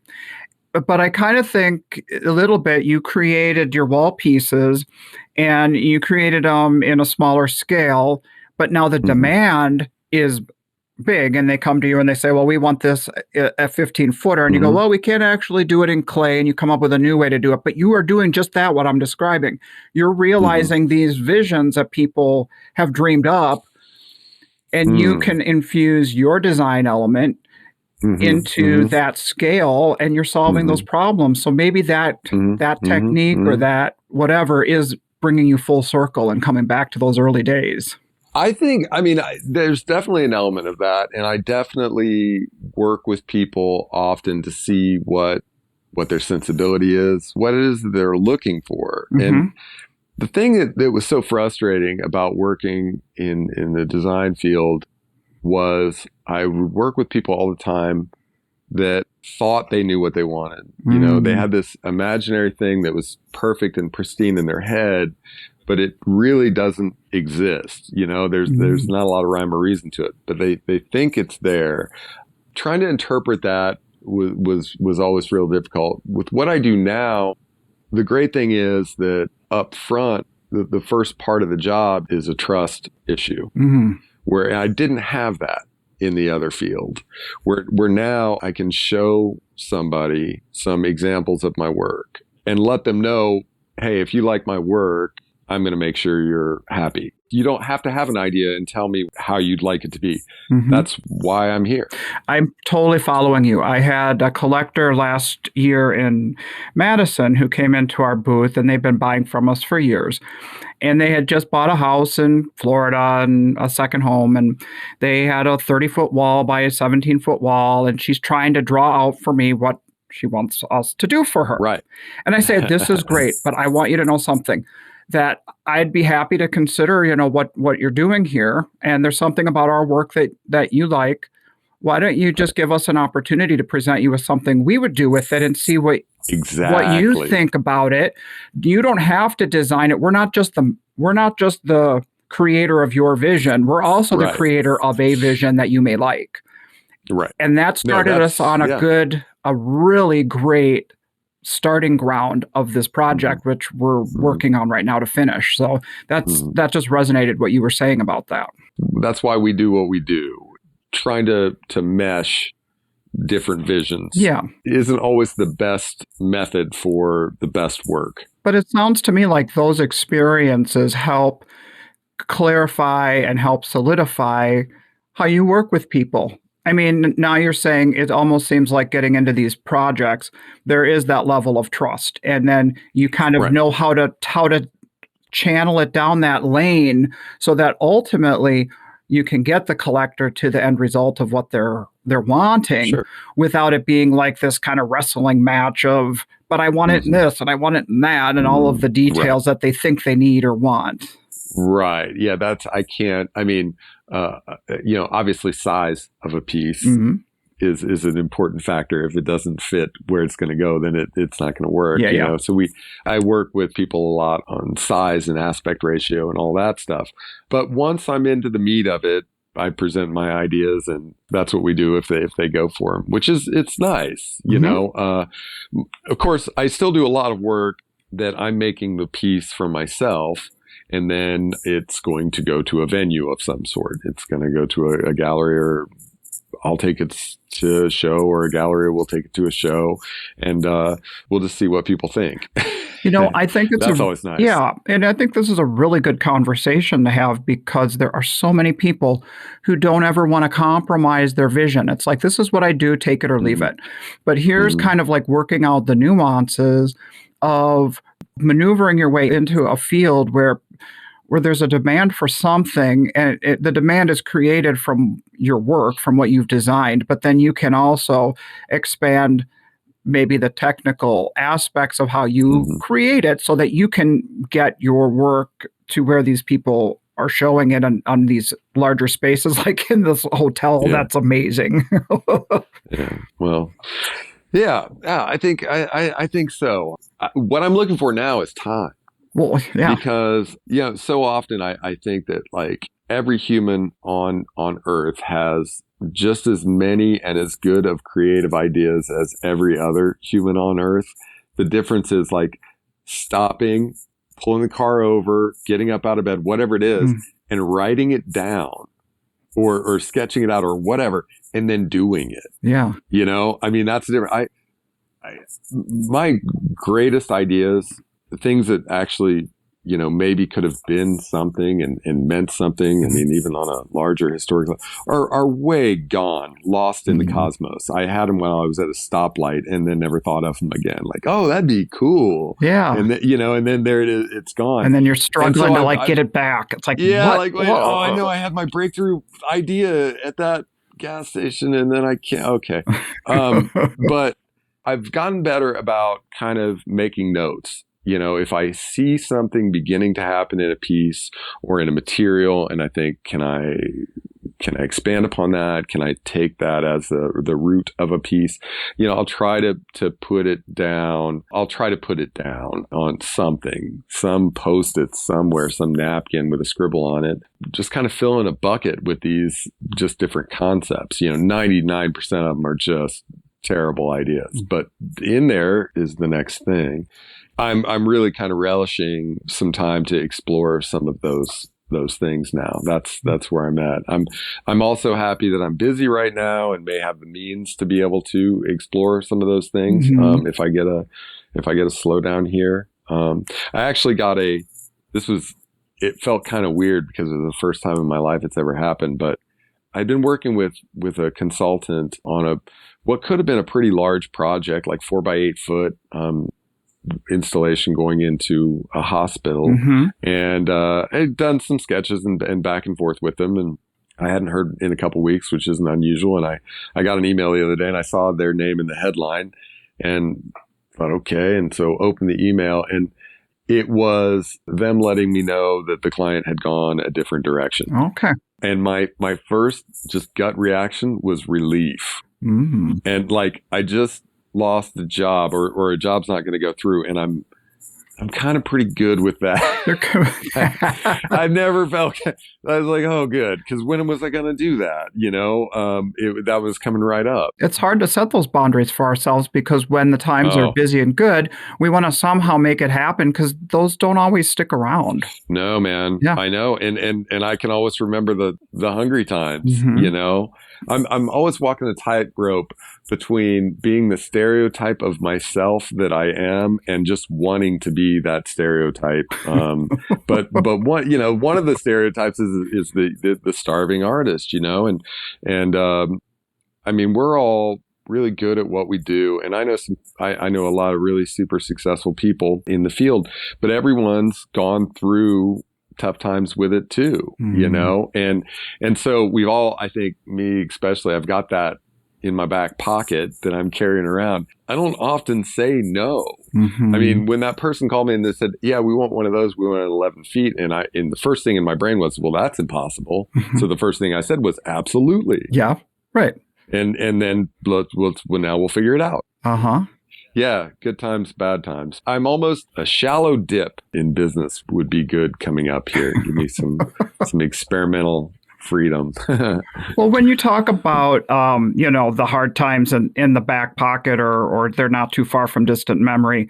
But I kind of think a little bit, you created your wall pieces and you created them in a smaller scale, but now the demand is big and they come to you and they say, well, we want this a 15-footer. And you go, well, we can't actually do it in clay. And you come up with a new way to do it. But you are doing just that, what I'm describing. You're realizing these visions that people have dreamed up, and you can infuse your design element into that scale, and you're solving those problems. So maybe that technique or that whatever is bringing you full circle and coming back to those early days. There's definitely an element of that. And I definitely work with people often to see what their sensibility is, what it is that they're looking for. And the thing that was so frustrating about working in the design field was I would work with people all the time that thought they knew what they wanted. They had this imaginary thing that was perfect and pristine in their head, but it really doesn't exist. There's not a lot of rhyme or reason to it, but they think it's there. Trying to interpret that was always real difficult. With what I do now, the great thing is that up front, the first part of the job is a trust issue, where I didn't have that in the other field, where now I can show somebody some examples of my work and let them know, hey, if you like my work, I'm going to make sure you're happy. You don't have to have an idea and tell me how you'd like it to be. Mm-hmm. That's why I'm here. I'm totally following you. I had a collector last year in Madison who came into our booth, and they've been buying from us for years. And they had just bought a house in Florida and a second home, and they had a 30-foot wall by a 17-foot wall, and she's trying to draw out for me what she wants us to do for her. Right. And I said, this is great, but I want you to know something, that I'd be happy to consider, what you're doing here. And there's something about our work that you like. Why don't you just give us an opportunity to present you with something we would do with it and see what you think about it. You don't have to design it. We're not just the creator of your vision. We're also the creator of a vision that you may like. Right. And that started us on a really great starting ground of this project, which we're working on right now to finish. So that just resonated what you were saying about that. That's why we do what we do. Trying to mesh different visions isn't always the best method for the best work. But it sounds to me like those experiences help clarify and help solidify how you work with people. I mean, now you're saying it almost seems like getting into these projects, there is that level of trust. And then you kind of know how to channel it down that lane so that ultimately you can get the collector to the end result of what they're wanting without it being like this kind of wrestling match of, but I want it in this and I want it in that and all of the details that they think they need or want. Right. Yeah, obviously size of a piece is an important factor. If it doesn't fit where it's going to go, then it's not going to work. Know? So I work with people a lot on size and aspect ratio and all that stuff. But once I'm into the meat of it, I present my ideas, and that's what we do if they go for them, which it's nice. You know, of course, I still do a lot of work that I'm making the piece for myself. And then it's going to go to a venue of some sort. It's going to go to a gallery, or I'll take it to a show, or a gallery will take it to a show, and we'll just see what people think. I think that's always nice. Yeah, and I think this is a really good conversation to have because there are so many people who don't ever want to compromise their vision. It's like, this is what I do, take it or leave it. But here's kind of like working out the nuances of maneuvering your way into a field where there's a demand for something, and the demand is created from your work, from what you've designed, but then you can also expand maybe the technical aspects of how you create it so that you can get your work to where these people are showing it on these larger spaces, like in this hotel. Yeah. That's amazing. I think so. What I'm looking for now is time. Well, yeah. Because, so often I think that like every human on Earth has just as many and as good of creative ideas as every other human on Earth. The difference is like stopping, pulling the car over, getting up out of bed, whatever it is, and writing it down or sketching it out or whatever, and then doing it. Yeah. I mean, that's the difference. My greatest ideas, the things that actually, maybe could have been something and meant something. I mean, even on a larger historical, are way gone, lost in the cosmos. I had them while I was at a stoplight and then never thought of them again. Like, oh, that'd be cool. Yeah. And then, and then there it is, it's gone. And then you're struggling to get it back. It's like, what? Like, I know I had my breakthrough idea at that gas station and then I can't. Okay. But I've gotten better about kind of making notes. If I see something beginning to happen in a piece or in a material, and I think, can I expand upon that? Can I take that as the root of a piece? I'll try to put it down. I'll try to put it down on something, some Post-it somewhere, some napkin with a scribble on it. Just kind of fill in a bucket with these just different concepts. 99% of them are just terrible ideas, but in there is the next thing. I'm really kind of relishing some time to explore some of those things now. That's where I'm at. I'm also happy that I'm busy right now and may have the means to be able to explore some of those things. If I get a slowdown here. I actually got a it felt kind of weird because it was the first time in my life it's ever happened. But I'd been working with a consultant on what could have been a pretty large project, like 4 by 8 foot installation going into a hospital. Mm-hmm. And I'd done some sketches and back and forth with them. And I hadn't heard in a couple of weeks, which isn't unusual. And I got an email the other day and I saw their name in the headline and thought, okay. And so opened the email and it was them letting me know that the client had gone a different direction. Okay. And my first just gut reaction was relief. Mm-hmm. And like, I just lost the job or a job's not going to go through. And I'm kind of pretty good with that. I never felt, I was like, oh, good. Because when was I going to do that? That was coming right up. It's hard to set those boundaries for ourselves because when the times are busy and good, we want to somehow make it happen because those don't always stick around. No, man. Yeah. I know. And I can always remember the hungry times, Mm-hmm. I'm always walking a tightrope between being the stereotype of myself that I am and just wanting to be that stereotype. But one of the stereotypes is the starving artist, and I mean, we're all really good at what we do. And I know a lot of really super successful people in the field, but everyone's gone through tough times with it too, and so we've all, I think me especially, I've got that in my back pocket that I'm carrying around. I don't often say no. Mm-hmm. I mean, when that person called me and they said, yeah, we want one of those, we want 11 feet. And the first thing in my brain was, well, that's impossible. Mm-hmm. So the first thing I said was absolutely. Yeah. Right. And then now we'll figure it out. Uh-huh. Yeah, good times, bad times. I'm almost a shallow dip in business would be good coming up here. Give me some experimental freedom. Well, when you talk about, the hard times in the back pocket or they're not too far from distant memory,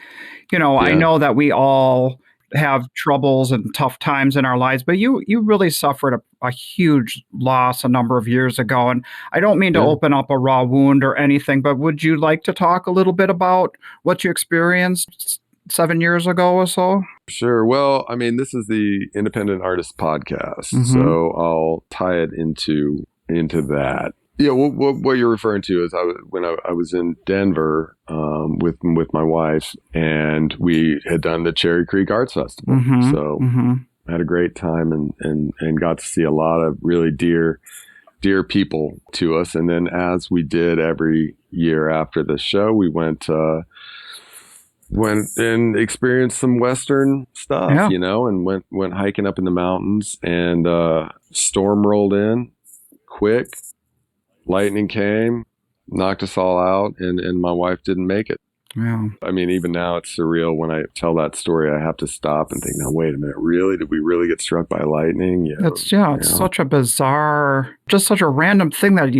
I know that we all have troubles and tough times in our lives, but you really suffered a huge loss a number of years ago. And I don't mean to open up a raw wound or anything, but would you like to talk a little bit about what you experienced 7 years ago or so? Sure. Well, I mean, this is the Independent Artist Podcast, so I'll tie it into that. Yeah, what you're referring to is when I was in Denver with my wife, and we had done the Cherry Creek Arts Festival. Mm-hmm. So I had a great time and got to see a lot of really dear people to us. And then as we did every year after the show, we went and experienced some Western stuff, and went hiking up in the mountains, and storm rolled in quick. Lightning came, knocked us all out, and my wife didn't make it. Yeah. I mean, even now it's surreal when I tell that story. I have to stop and think, now, wait a minute, really? Did we really get struck by lightning? It's such a bizarre, just such a random thing that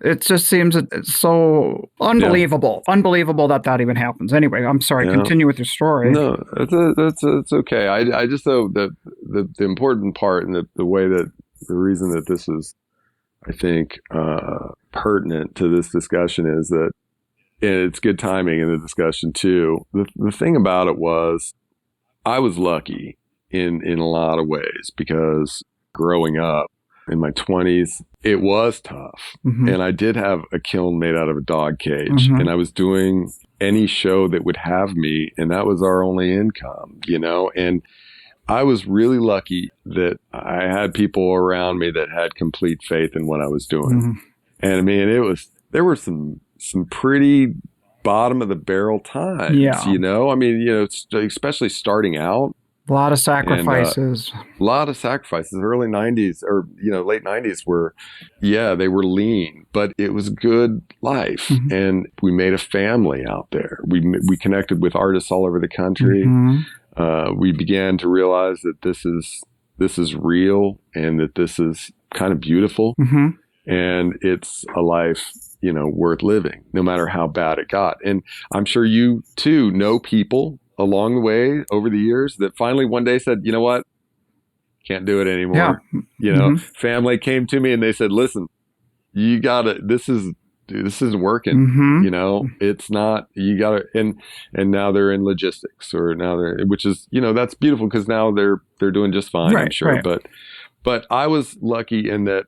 it just seems it's so unbelievable. Yeah. Unbelievable that even happens. Anyway, I'm sorry, continue with your story. No, it's okay. I just know that the important part and the way that the reason that this is, I think, pertinent to this discussion is that, and it's good timing in the discussion too. The thing about it was I was lucky in a lot of ways because growing up in my 20s, it was tough. Mm-hmm. And I did have a kiln made out of a dog cage, and I was doing any show that would have me, and that was our only income, and I was really lucky that I had people around me that had complete faith in what I was doing. Mm-hmm. And I mean, there were some pretty bottom of the barrel times, I mean, especially starting out. A lot of sacrifices. Early 90s or, late 90s they were lean, but it was good life. Mm-hmm. And we made a family out there. We connected with artists all over the country. Mm-hmm. We began to realize that this is real and that this is kind of beautiful. Mm-hmm. And it's a life, worth living, no matter how bad it got. And I'm sure you too know people along the way over the years that finally one day said, you know what, can't do it anymore. Yeah. Family came to me and they said, listen, you gotta, this is dude, this isn't working. Mm-hmm. It's not, you gotta, and now they're in logistics, or now which is, that's beautiful, because now they're doing just fine, I'm Right, sure. right. But I was lucky in that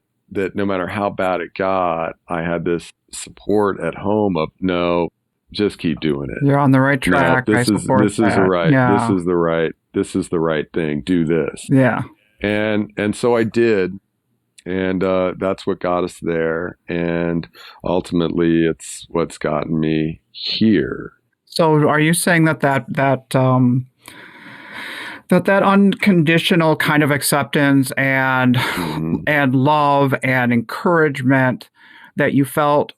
no matter how bad it got, I had this support at home of, no, just keep doing it. You're on the right track. No, I support this is that. the right, Yeah. this is the right thing. Do this. Yeah. And so I did. And that's what got us there. And ultimately, it's what's gotten me here. So are you saying that unconditional kind of acceptance and and love and encouragement that you felt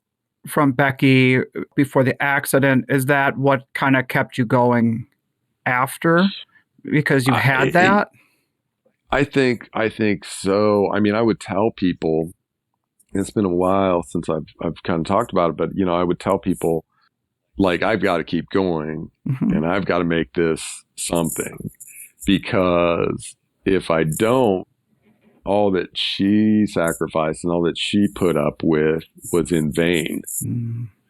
from Becky before the accident, is that what kind of kept you going after? Because you had that? I think so. I mean, I would tell people, it's been a while since I've kind of talked about it, but I would tell people, like, I've got to keep going, and I've got to make this something, because if I don't, all that she sacrificed and all that she put up with was in vain,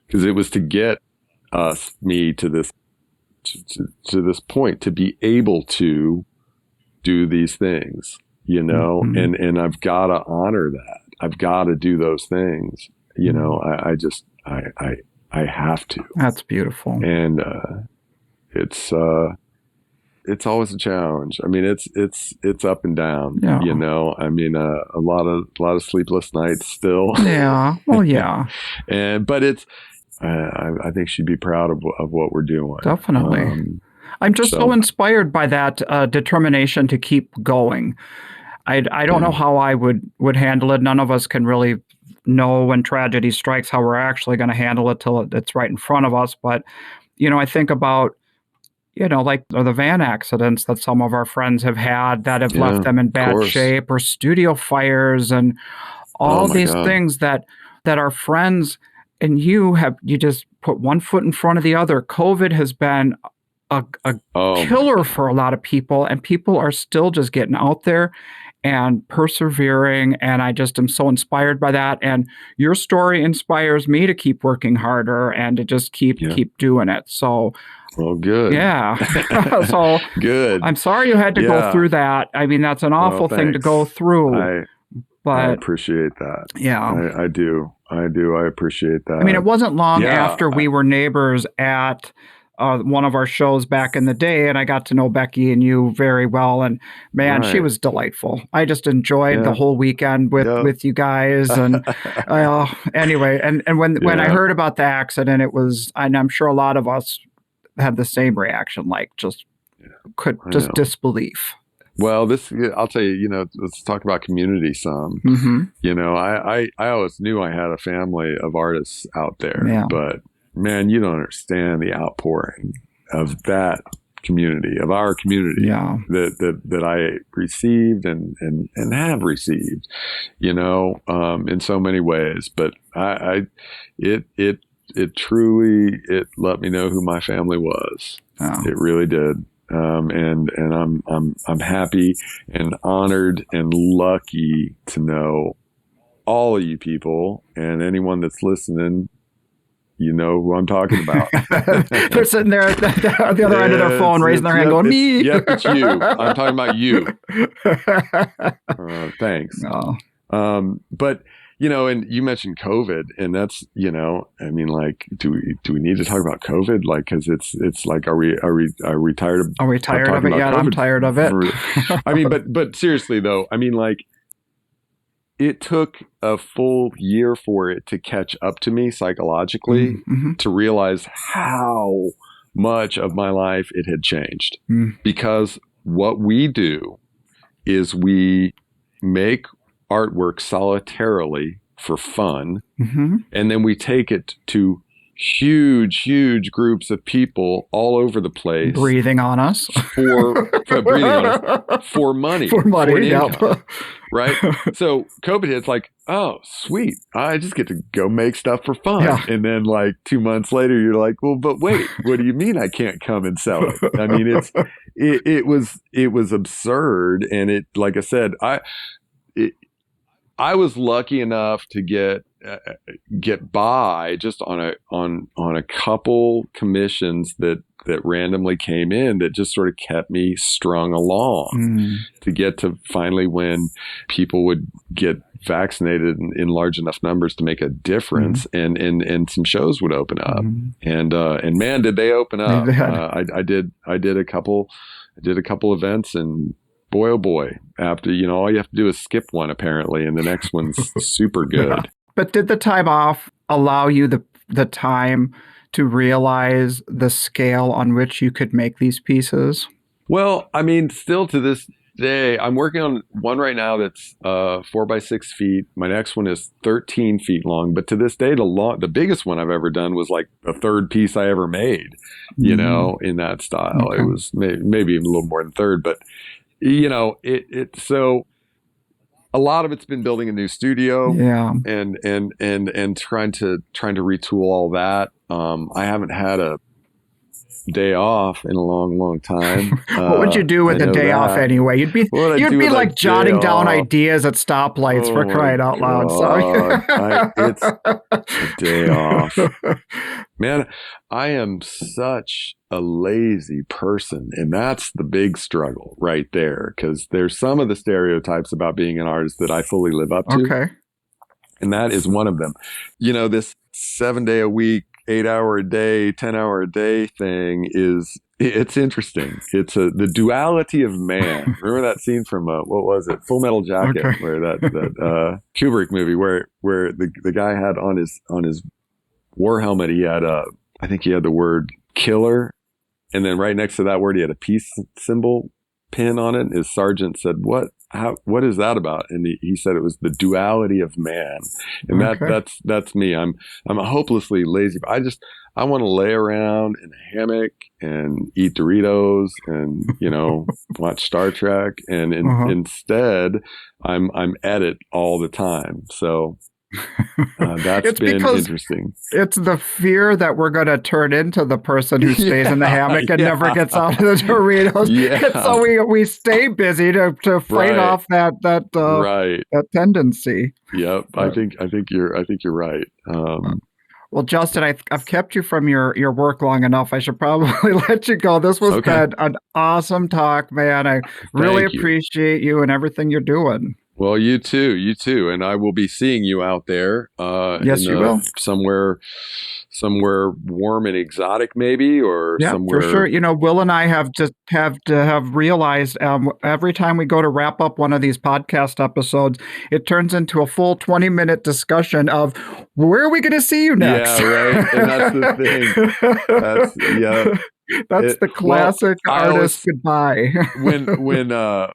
because it was to get me to this to this point, to be able to do these things, and I've got to honor that. I've got to do those things. I have to. That's beautiful. And it's always a challenge. I mean, it's up and down. Yeah. I mean, a lot of sleepless nights still. Yeah. Well, yeah. But it's. I think she'd be proud of what we're doing. Definitely. I'm just so inspired by that determination to keep going. I don't know how I would handle it. None of us can really know when tragedy strikes how we're actually going to handle it till it's right in front of us. But, I think about, like the van accidents that some of our friends have had that have left them in bad shape, or studio fires, and all these things that our friends and you just put one foot in front of the other. COVID has been a killer for a lot of people, and people are still just getting out there and persevering. And I just am so inspired by that. And your story inspires me to keep working harder and to just keep doing it. So, well, good. Yeah. So good. I'm sorry you had to go through that. I mean, that's an awful thing to go through. I appreciate that. Yeah. I do. I appreciate that. I mean, it wasn't long after we were neighbors at one of our shows back in the day, and I got to know Becky and you very well. And man, she was delightful. I just enjoyed the whole weekend with you guys. And anyway, and when I heard about the accident, it was, and I'm sure a lot of us had the same reaction, like just disbelief. Well, I'll tell you, let's talk about community some. I always knew I had a family of artists out there, but man, you don't understand the outpouring of that community, of our community, that I received and have received, in so many ways. But it truly let me know who my family was. Oh. It really did. And I'm happy and honored and lucky to know all of you people, and anyone that's listening, you know who I'm talking about. They're sitting there at the other end of their phone, raising their hand, going, me. Yep, it's you. I'm talking about you. Thanks. Oh. But and you mentioned COVID, and that's, I mean, like, do we need to talk about COVID? Like, because it's like, are we tired of? Are we tired of it yet? COVID? I'm tired of it. I mean, but seriously though, I mean, like, it took a full year for it to catch up to me psychologically, to realize how much of my life it had changed. Because what we do is we make artwork solitarily for fun, and then we take it to huge groups of people all over the place, breathing on us for money, for an income, right? So COVID hits, like, oh sweet, I just get to go make stuff for fun, and then like 2 months later, you're like, well, but wait, what do you mean I can't come and sell it? I mean, it was absurd, and it, like I said, I was lucky enough to get get by just on a couple commissions that randomly came in that just sort of kept me strung along to get to finally when people would get vaccinated in large enough numbers to make a difference, and some shows would open up, and man, did they open up! I did a couple events, and boy, oh boy, after, all you have to do is skip one apparently, and the next one's super good. But did the time off allow you the time to realize the scale on which you could make these pieces? Well, I mean, still to this day, I'm working on one right now that's 4 by 6 feet. My next one is 13 feet long. But to this day, the biggest one I've ever done was like the third piece I ever made, in that style. Okay. It was maybe even a little more than third, but so a lot of it's been building a new studio, and trying to retool all that. I haven't had a day off in a long time. What would you do with a day off anyway? You'd be like jotting down ideas at stoplights, for crying out loud. Sorry. It's a day off. Man, I am such a lazy person, and that's the big struggle right there, because there's some of the stereotypes about being an artist that I fully live up to. Okay. And that is one of them. This 7-day a week, 8-hour a day, 10-hour a day thing it's interesting. It's the duality of man. Remember that scene from what was it? Full Metal Jacket, okay, where that Kubrick movie where the guy had on his war helmet, he had I think he had the word killer, and then right next to that word he had a peace symbol pin on it. And his sergeant said, what is that about? And he said it was the duality of man. And okay, that's me. I'm a hopelessly lazy. I want to lay around in a hammock and eat Doritos and, watch Star Trek. And instead I'm at it all the time. So that's been interesting. It's the fear that we're going to turn into the person who stays in the hammock and never gets out of the Doritos. Yeah. So we stay busy to fight off that tendency. Yep, I think you're right. Well, Justin, I've kept you from your work long enough. I should probably let you go. This was an awesome talk, man. I really appreciate you and everything you're doing. Well, you too. And I will be seeing you out there. Yes, you will. Somewhere warm and exotic, maybe, or somewhere. For sure. Will and I have realized every time we go to wrap up one of these podcast episodes, it turns into a full 20-minute discussion of where are we going to see you next? Yeah, right. And that's the thing. That's the classic artist goodbye. when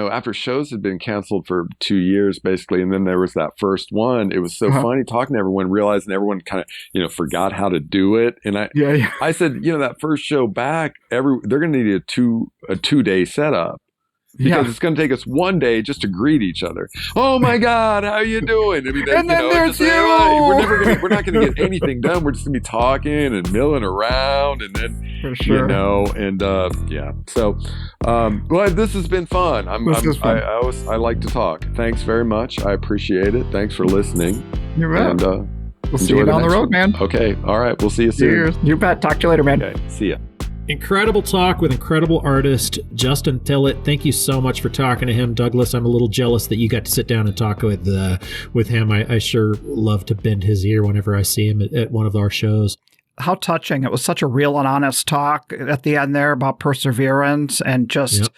after shows had been canceled for 2 years, basically, and then there was that first one, it was so funny talking to everyone, realizing everyone kind of, forgot how to do it. And I said, that first show back, they're going to need a 2-day setup. Because it's going to take us 1 day just to greet each other. Oh my God, how you doing? I mean, and then there's you. We're not going to get anything done. We're just going to be talking and milling around, and then for sure. So, well, this has been fun. I like to talk. Thanks very much. I appreciate it. Thanks for listening. You're right. And we'll see you down the road, man. Okay. All right. We'll see you soon. Cheers. You bet. Talk to you later, man. Okay. See ya. Incredible talk with incredible artist Justin Teilhet. Thank you so much for talking to him, Douglas. I'm a little jealous that you got to sit down and talk with him. I sure love to bend his ear whenever I see him at one of our shows. How touching. It was such a real and honest talk at the end there about perseverance and just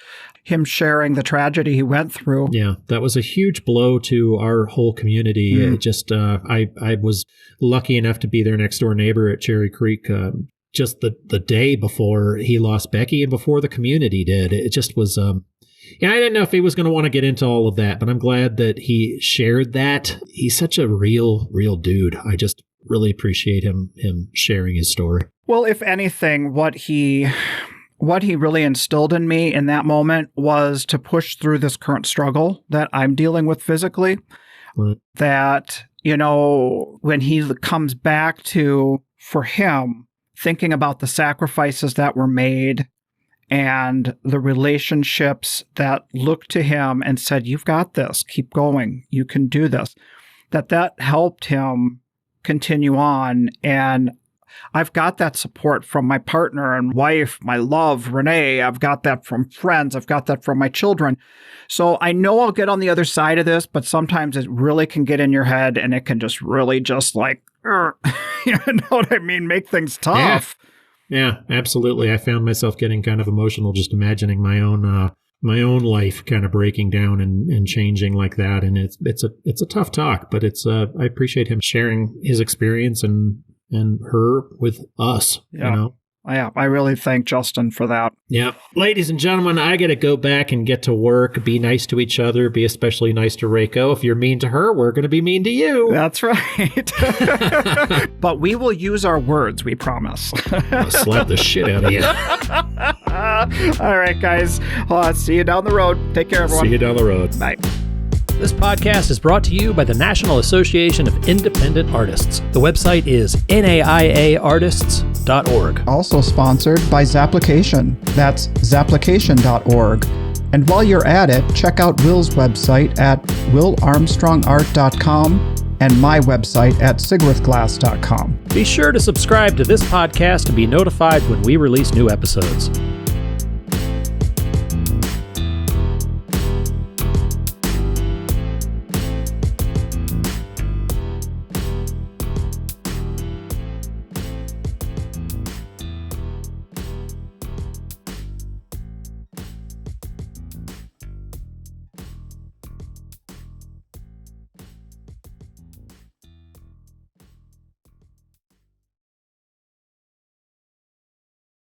him sharing the tragedy he went through. Yeah, that was a huge blow to our whole community. It just I was lucky enough to be their next door neighbor at Cherry Creek just the day before he lost Becky and before the community did. It just was, I didn't know if he was going to want to get into all of that, but I'm glad that he shared that. He's such a real dude. I just really appreciate him sharing his story. Well, if anything, what he really instilled in me in that moment was to push through this current struggle that I'm dealing with physically. Right. That, when he comes back to, for him, thinking about the sacrifices that were made and the relationships that looked to him and said, you've got this, keep going, you can do this. that helped him continue on. And I've got that support from my partner and wife, my love, Renee. I've got that from friends. I've got that from my children. So I know I'll get on the other side of this, but sometimes it really can get in your head and it can just really just like, you know what I mean? Make things tough. Yeah, absolutely. I found myself getting kind of emotional just imagining my own life kind of breaking down and changing like that. And it's a tough talk, but I appreciate him sharing his experience and her with us, you know? Yeah, I really thank Justin for that. Yeah. Ladies and gentlemen, I got to go back and get to work. Be nice to each other. Be especially nice to Reiko. If you're mean to her, we're going to be mean to you. That's right. But we will use our words, we promise. I'll slap the shit out of you. All right, guys. See you down the road. Take care, everyone. See you down the road. Bye. This podcast is brought to you by the National Association of Independent Artists. The website is naiaartists.org. Also sponsored by Zapplication. That's zapplication.org. And while you're at it, check out Will's website at willarmstrongart.com and my website at sigworthglass.com. Be sure to subscribe to this podcast to be notified when we release new episodes.